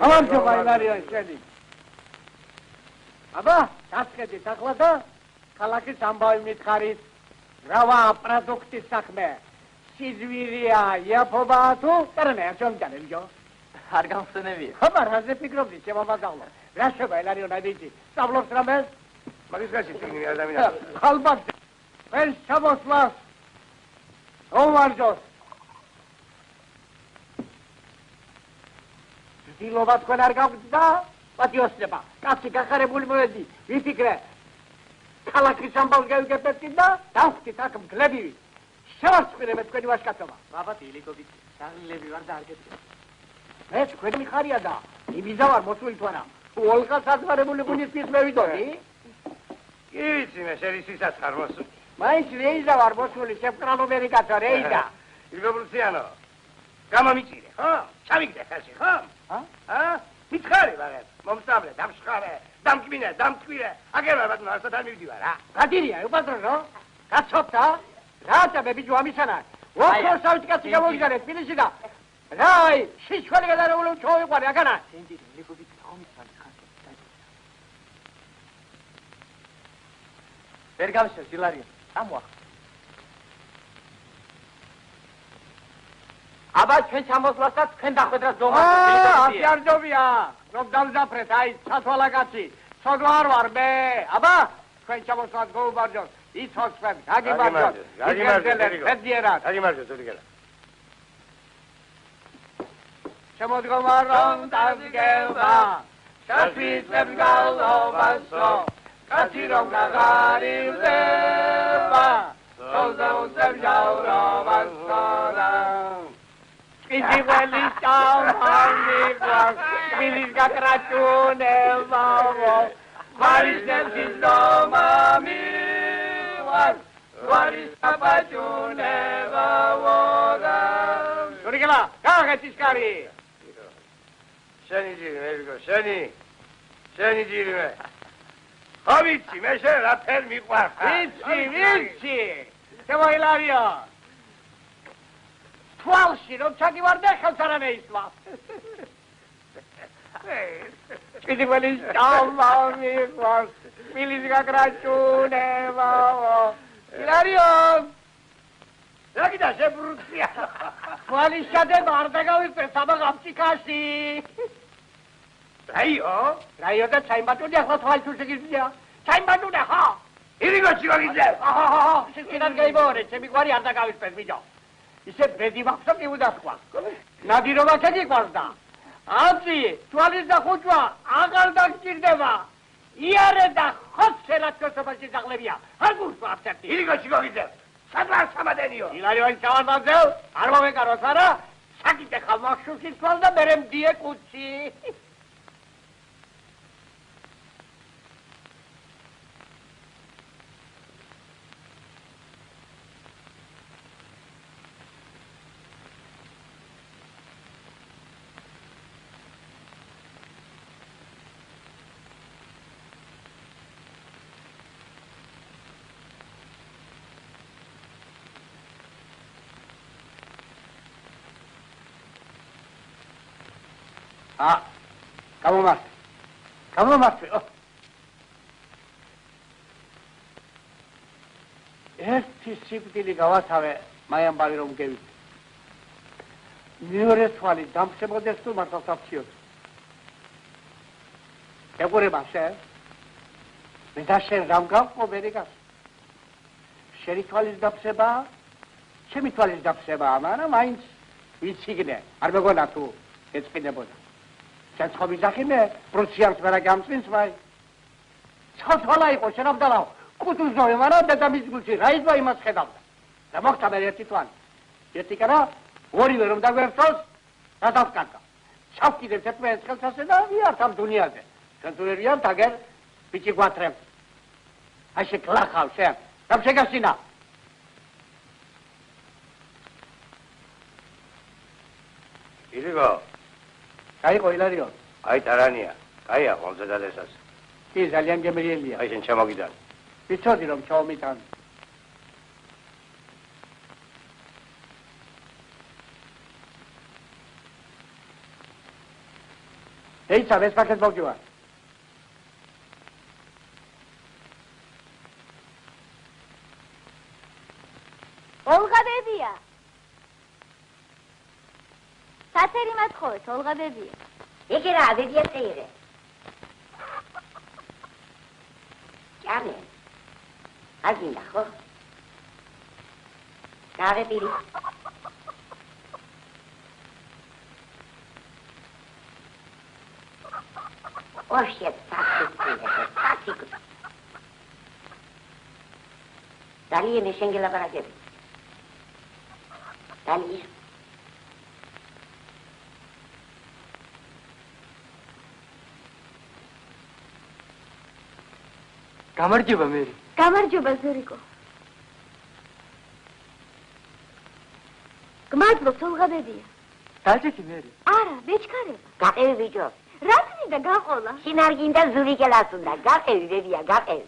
გამარჯობა ილარიონ შენი. აბა, დასხედით ახლა და ქალაქის ამბავი მითხარით. რავა პროდუქტის საქმე. სიძვირია, იაფობაა თუ? წერმე, შემჯანე ბიჭო. არ გამხსენებია. ხომ რაზე ფიქრობდი, შემომაგავლო. რა შევა ილარიონ ადიჭი? სწავლობს რამეს? მაგის გაში წიგნი არ დამინახე. ხალბად. ეს ჩამოსვლას. გაუმარჯოს. დილობა თქვენ არ გაგვდა? პატიოსნება, კაცი გახარებული მოედი, ვიფიქრე. ქალაქის ამბავს გავიგებთ და დავხდით აქ მგლებივი. შევარცხვირებთ თქვენი ვაჟკაცობა. ბაბათი ილიკო ბიდია. საღლილები ვარ და არ გეტყვი. მე თქვენი მიხარია და იმიზა ვარ მოსული თუ არა. ოლღას აზვარებული გულის მე ვიდოდი? კი ვიცი მე შენ ისაც არ მოსული. მაინც რეიზა ვარ მოსული, შეფკრალობერი კაცო, რეიზა. ილიკო ბრუსიანო. გამომიწირე, ხო? ჩავიგდე ხელში, ხო? მითხარი მაგერ მომსწავლე დამშხარე დამკმინე დამკვირე აგერა ბატონო ასად არ მივდივარ რა გადირია უპატრონო გაცოფდა რათა ბებიჯო ამისანა ოქროს ავიტკაცი გამოგიძარეთ თბილისში და რაი შიშველი გადარეული ჩოვიყვარე აგანა სენდირი ლიგობით დაომისვალი ხანს ვერ გავისვეს ილარიო წამოახ აბა ჩვენ ჩამოსვლასაც თქვენ დახვედრა ზომა ასე არ ჯობია რომ დავზაფრეთ აი სათვალაკაცი სოგლა არ ვარ მე აბა თქვენ ჩამოსვლას გოუბარჯოთ იცოცხლებ გაგიმარჯოთ ფედიერად გაგიმარჯოთ ურიგერა შემოდგომა რომ დაგგება შაშვისებს გალობასო კაცი რომ გაღარიბდება სოძაუსებ ჟავრობასო Idi velis tamamnikwas, milis gakratunevavo, varis nemsis domamiwas, varis kapatunevavo. Turikela, kagatis kari. Seni dirime, Ergo, seni dirime. Havitsi, me sen raper miqvars. Vitsi, Temo Ilario. თვალში რომ ჩაგივარდე ხელს არ ამეისვა. კიდევ სტამამიყვას მილის გაგრაჭუნებაო. ილარიო. რაკიდა შებრუცია. თვალის ჩადება არ დაგავიწყე საბაღამჭიქაში. რაიო და ჩაიმბატუნე ახლა თვალს თუ შეგიძლია. ჩაიმბატუნე ხა. ირიგოჩი ვაგიძე. შეგინან გაიბორე, ჩემი გვარი არ დაგავიწყეს ბიჭო. ისე ბედი ვახსო კი უდასხვა. ნადირობა შეგიყვარდა. აბძი, თვალის და ხუჭვა აღარ დაგჭირდება. იარე და ხოცელად კოსობაში ზაღლებია. არ გურსვა აფსერტი. ირიგოჩი ვაგიძე. სადღარ სამადენიო. ილარიო ჩავარდაძევ, არ მომეკაროს არა? საკითხე ხალ მახშუში თვალ და მერე მდიე კუჩი. გამომართვე. ერთი სიკვდილი გავათავე მაიამბარი რომ გევით. მეორე თვალი დამხებოდეს თუ მართალ საფციოდ. ეგურება შენ. მე და შენ რამ გავყო ბერიგას. შენი თვალის დაფსება, ჩემი თვალის დაფსება, მაგრამ მაინც ვიციგნე. არ მეგონა თუ ეწყინებოდა. Ჩაცხობი ზახინე, პრუსიანს ვერა გამწვინს ვაი. ცოცხალა იყო შენაბდალავ, კუტუზოვი მარა დედამის გულში, რა იძვა იმას ხედავდა. და მოხდა მე ერთი თვალი. ერთი კარა, ორივე რომ დაგვერწოს, რა დავკარგა. ჩავკიდებ ერთმანეთს ხელს ასე და ვიართ ამ დუნიაზე. შენ თუ ვერ ვიართ, აგერ ბიჭი გვათრებს. აი შეკლახავ შენ, რამ შეგასინა? ირიგო. გაიყო ილარიო. აი ტარანია. კაია ხონზე დადესას. კი ძალიან გემრიელია. აი შენ ჩამოგიდან. ვიცოდი რომ ჩავმიტან. ეიცა ეს პაკეტ მოგივა. ოლღა ბებია. სათერი მათხოვეთ, ოლღა ბებია. იგი რა, ბებია წეირე. ჭამე. აგინდა, ხო? გავეპირი. ოშეთ სასიკუ. დალია მე შენ გელაპარაკები. დალია. გამარჯობა მერი. გამარჯობა ზურიკო. გმადლობთ ოლღა ბებია. გაჭიქი მერი. არა, ბეჭქარება. გაყევი ბიჭო. რაც მინდა გაყოლა. შინარგინდა ზურიკელას უნდა. გაყევი ბებია, გაყევი.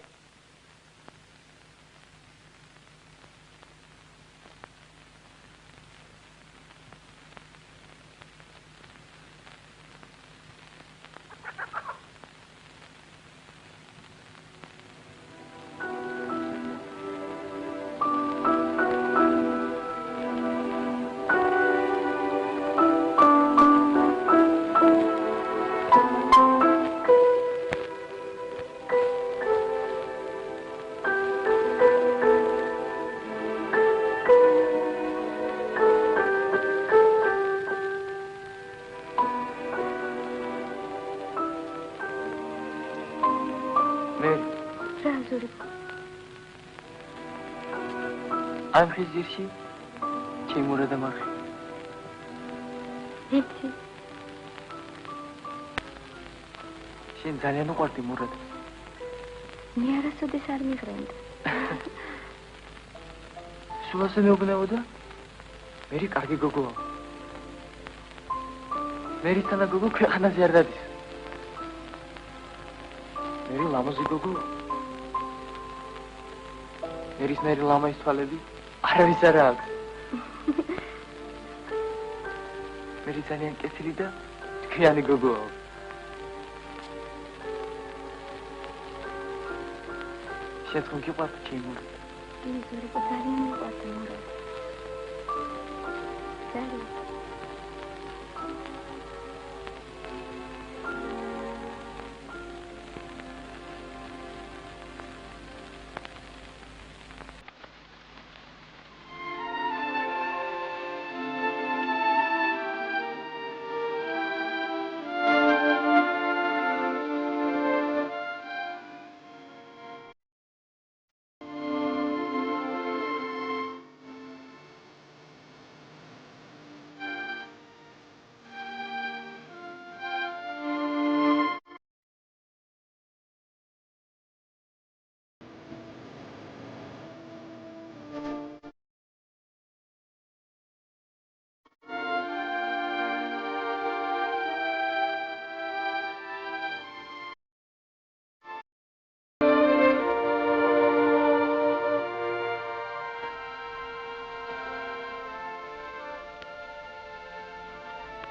ამ ხიზირში ჩემურა და მახი. იცი. შენ ძალიან უყვარდი მურად. მე არასოდეს არ მიღრენდა. სულ ასე მეუბნებოდა? მერი კარგი გოგოა. მერი თანა გოგო ქვეყანაზე არ დადის. მერი ლამაზი გოგოა. მერის მერი ლამაზი თვალები არავის არ აქვს. მერი ძალიან კეთილი და თქვენი გოგოა. შენ თუ გიყვართ ჩემური. იზური ძალიან მიყვარდა მურად. ძალიან.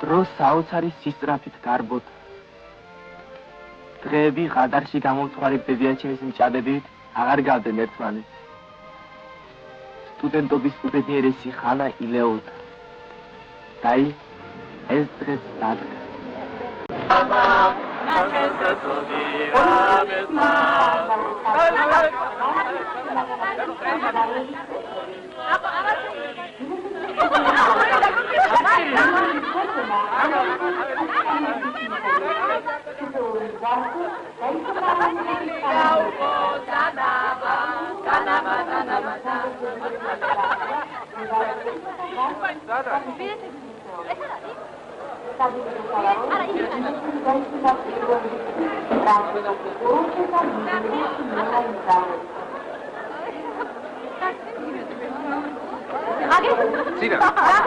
დრო საოცარი სისწრაფით გარბოთ. დღეები ღადარში გამომწვარი ბებიაჩემის მჭადებით აღარ გავდნენ ერთმანეთს. სტუდენტობის უბედიერესი ხანა ილეოდა. დაი ეს დღეს დადგა.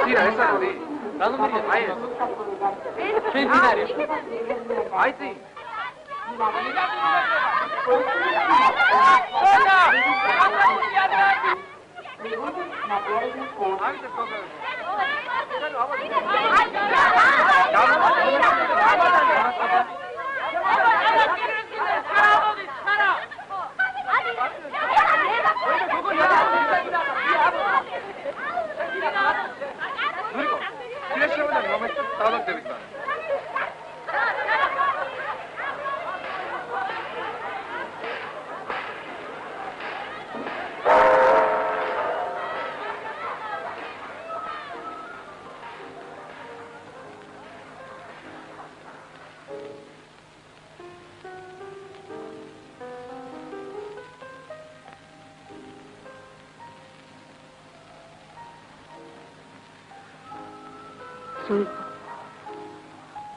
Zira, esa no di. Dando mi ay. Fin binario. Ay sí.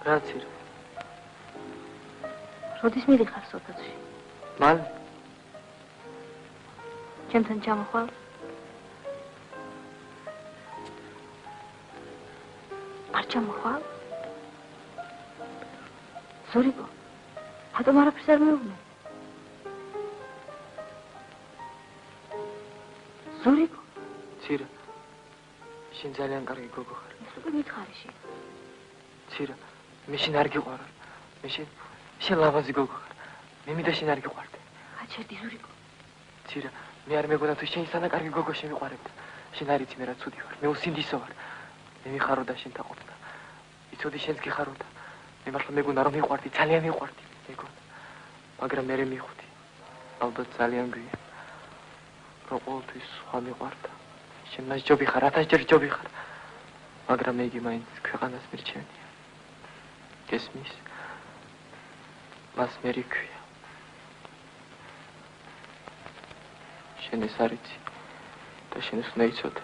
Grazie. როდის მიდიხარ სოფელში? მალ ჩემთან ჩამოხვალ? არ არ ჩამოხვალ? ზურიკო, რატომ არაფერს არ მეუბნე? ზურიკო. ცირა. შენ ძალიან კარგი გოგო ხარ. ეს უკვე მითხარიში. ცირა, მე შენ არ გიყვარებ. მე შენ ლამაზი გოგო ხარ. მე მინდა შენ არ გიყვარდე. გაჩერდი ზურიკო. ცირა, მე არ მეგონა თუ შენ ისანა კარგი გოგო შემიყვარებდა. შენ არ იცი მე რა ცუდი ვარ. მე უსინდისო ვარ. მე მიხაროდა შენთან ყოფნა. იცოდი შენს გიხაროდა. მე მართლა მეგონა რომ მიყვარდი, ძალიან მიყვარდი. მეგონა. მაგრამ მე მივხვდი. ალბათ ძალიან გვიან. რომ ყოველთვის სხვა მიყვარდა. შენ მას ჯობი ხარ, 1000-ჯერ ჯობი ხარ. მაგრამ მე იგი მაინც ქვეყანას მირჩენია. გესმის? მას მე რიქვია. შენ ეს არ იცი და შენ ეს უნდა იცოდე.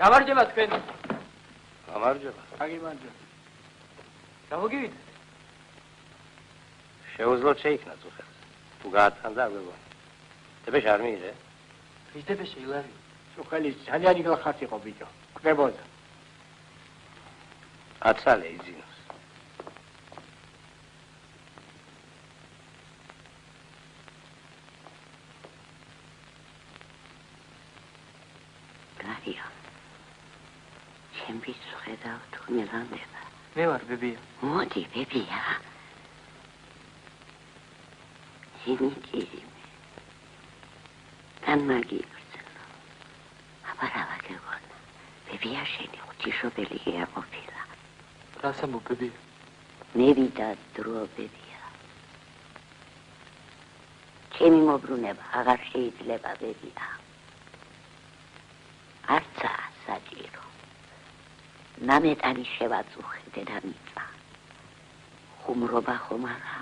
გამარჯობა თქვენ. გამარჯობა. გაგიმარჯობა. გამოგივიდეთ. შეუძლოთ შეიქნათ უხელს. თუ გააცხანდა აგვეგო. დეპეშ არ მიიღე? ვის დეპეშა ილარი? სუხელი ძალიან იგლახაც იყო ბიჭო. კვდებოდა. აცალე იზინოს. გარიო. ჩემთვის ხედავ თუ მილანდება. მე ვარ ბებია. მოდი ბებია. ძიმიჭირიმე. განმაგივრცელო. აბარავა გეგონა. ბებია შენი ღვთისმშობელი გეაყოფილა. რას ამბობ ბებია? მევიდა დრო ბებია. ჩემი მობრუნება აღარ შეიძლება ბებია. არცა საჭირო. ნამეტანი შევაწუხე დედამიწა. ხუმრობა ხომ არა.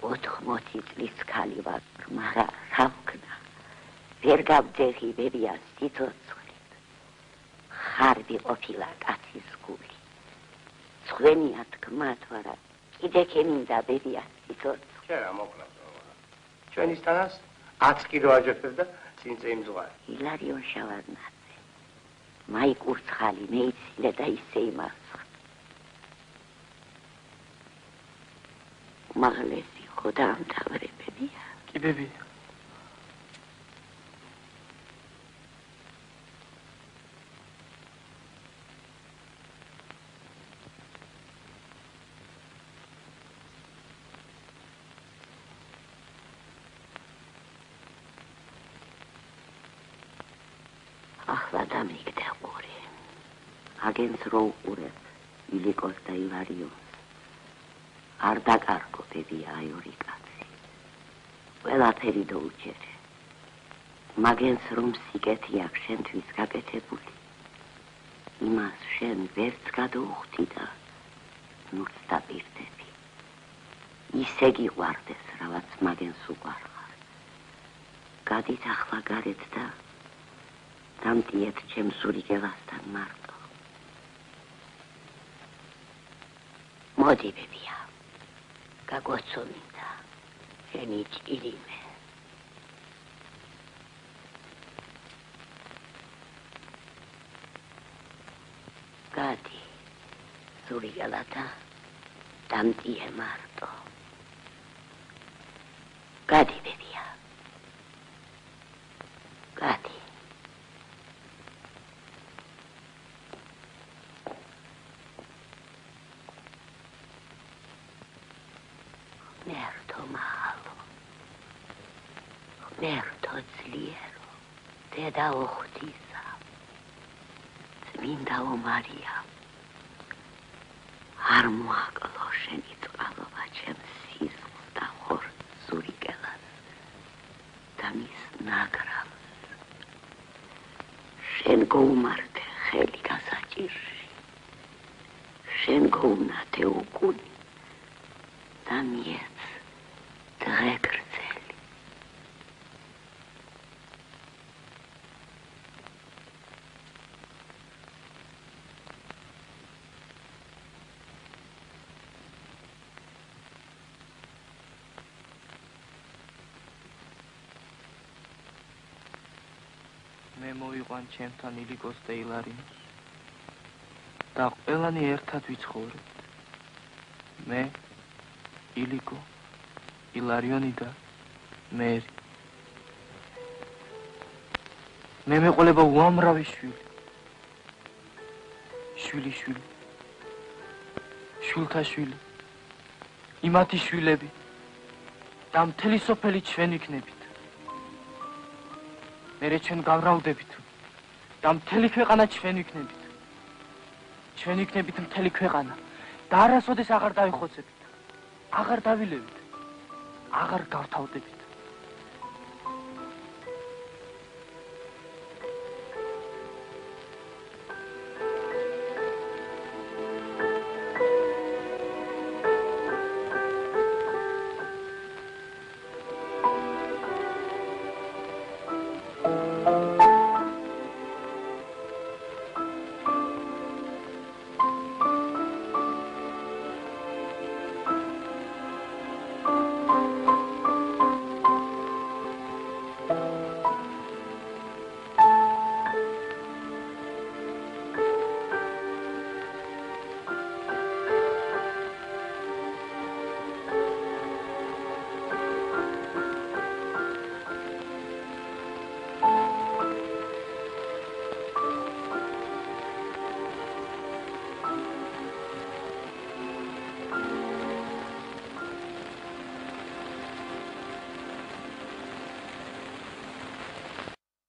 80 წლის ქალი ვარ, მაგრამ რა ვქნა? ვერ გავძეხი ბებიას სიცოცხლით. ხარბი ყოფილა კაცის გული. ცხვენია თქმა თვარა, კიდე ქემინდა ბებიას სიცოცხლით. ჩერა მოკლავს რა. ჩვენისთანაც 10 კილო აჯერებს და წინწე იმძღვარი. ილარიონ შავარნაძე. მაიკურცხალი მეიცილე და ისე იმარცხ. მაღლესი ხო დაამთავრე ბებია. კი ბებია. ახლა დამიგდა ყური. აგენს რო უყურებ ილიკოს და ილარიონს. არ დაკარგო ბებია აი ორი კაცი. ყველაფერი დაუჭერე. მაგენს რომ სიკეთი აქვს შენთვის გაკეთებული. იმას შენ ვერც გადაუხდი და ნურც დაპირდები. ისე გიყვარდეს რაღაც მაგენს უყვარხარ. გადით ახლა გარეთ და დამტიეთ ჩემ ზურიგელასთან მარტო. მოდი ბებია. გაგვაცომინდა შენი ჭირიმე. გადი ზურიგალათა დამტიე მარტო. გადი ბებია. გადი. Merto malo, merto zliero, deda ochtisa, წმინდა ომარია, არ მოაკლო შენი წყალობა ჩემს სიზმრს და ხორცს ზურიგელას და მის ნაგრავს. შენ გოუმართე ხელი გასაჭირში, შენ გოუნათე უკუნი და მიეც დღე გრძელი. მე მოვიყვან ჩემთან ილიკოს და ილარიოს და ყველანი ერთად ვიცხოვრებთ. მე ილიკო, ილარიონი და მერი. მე მეყოლება უამრავი შვილი. შვილი. შვილთა შვილი. იმათი შვილები და მთელი სოფელი ჩვენ იქნებით. მერე ჩვენ გამრავდებით და მთელი ქვეყანა ჩვენ იქნებით. ჩვენ იქნებით მთელი ქვეყანა და არასოდეს აღარ დავიხოცებით. აღარ დავილევით, აღარ გავთავდებით.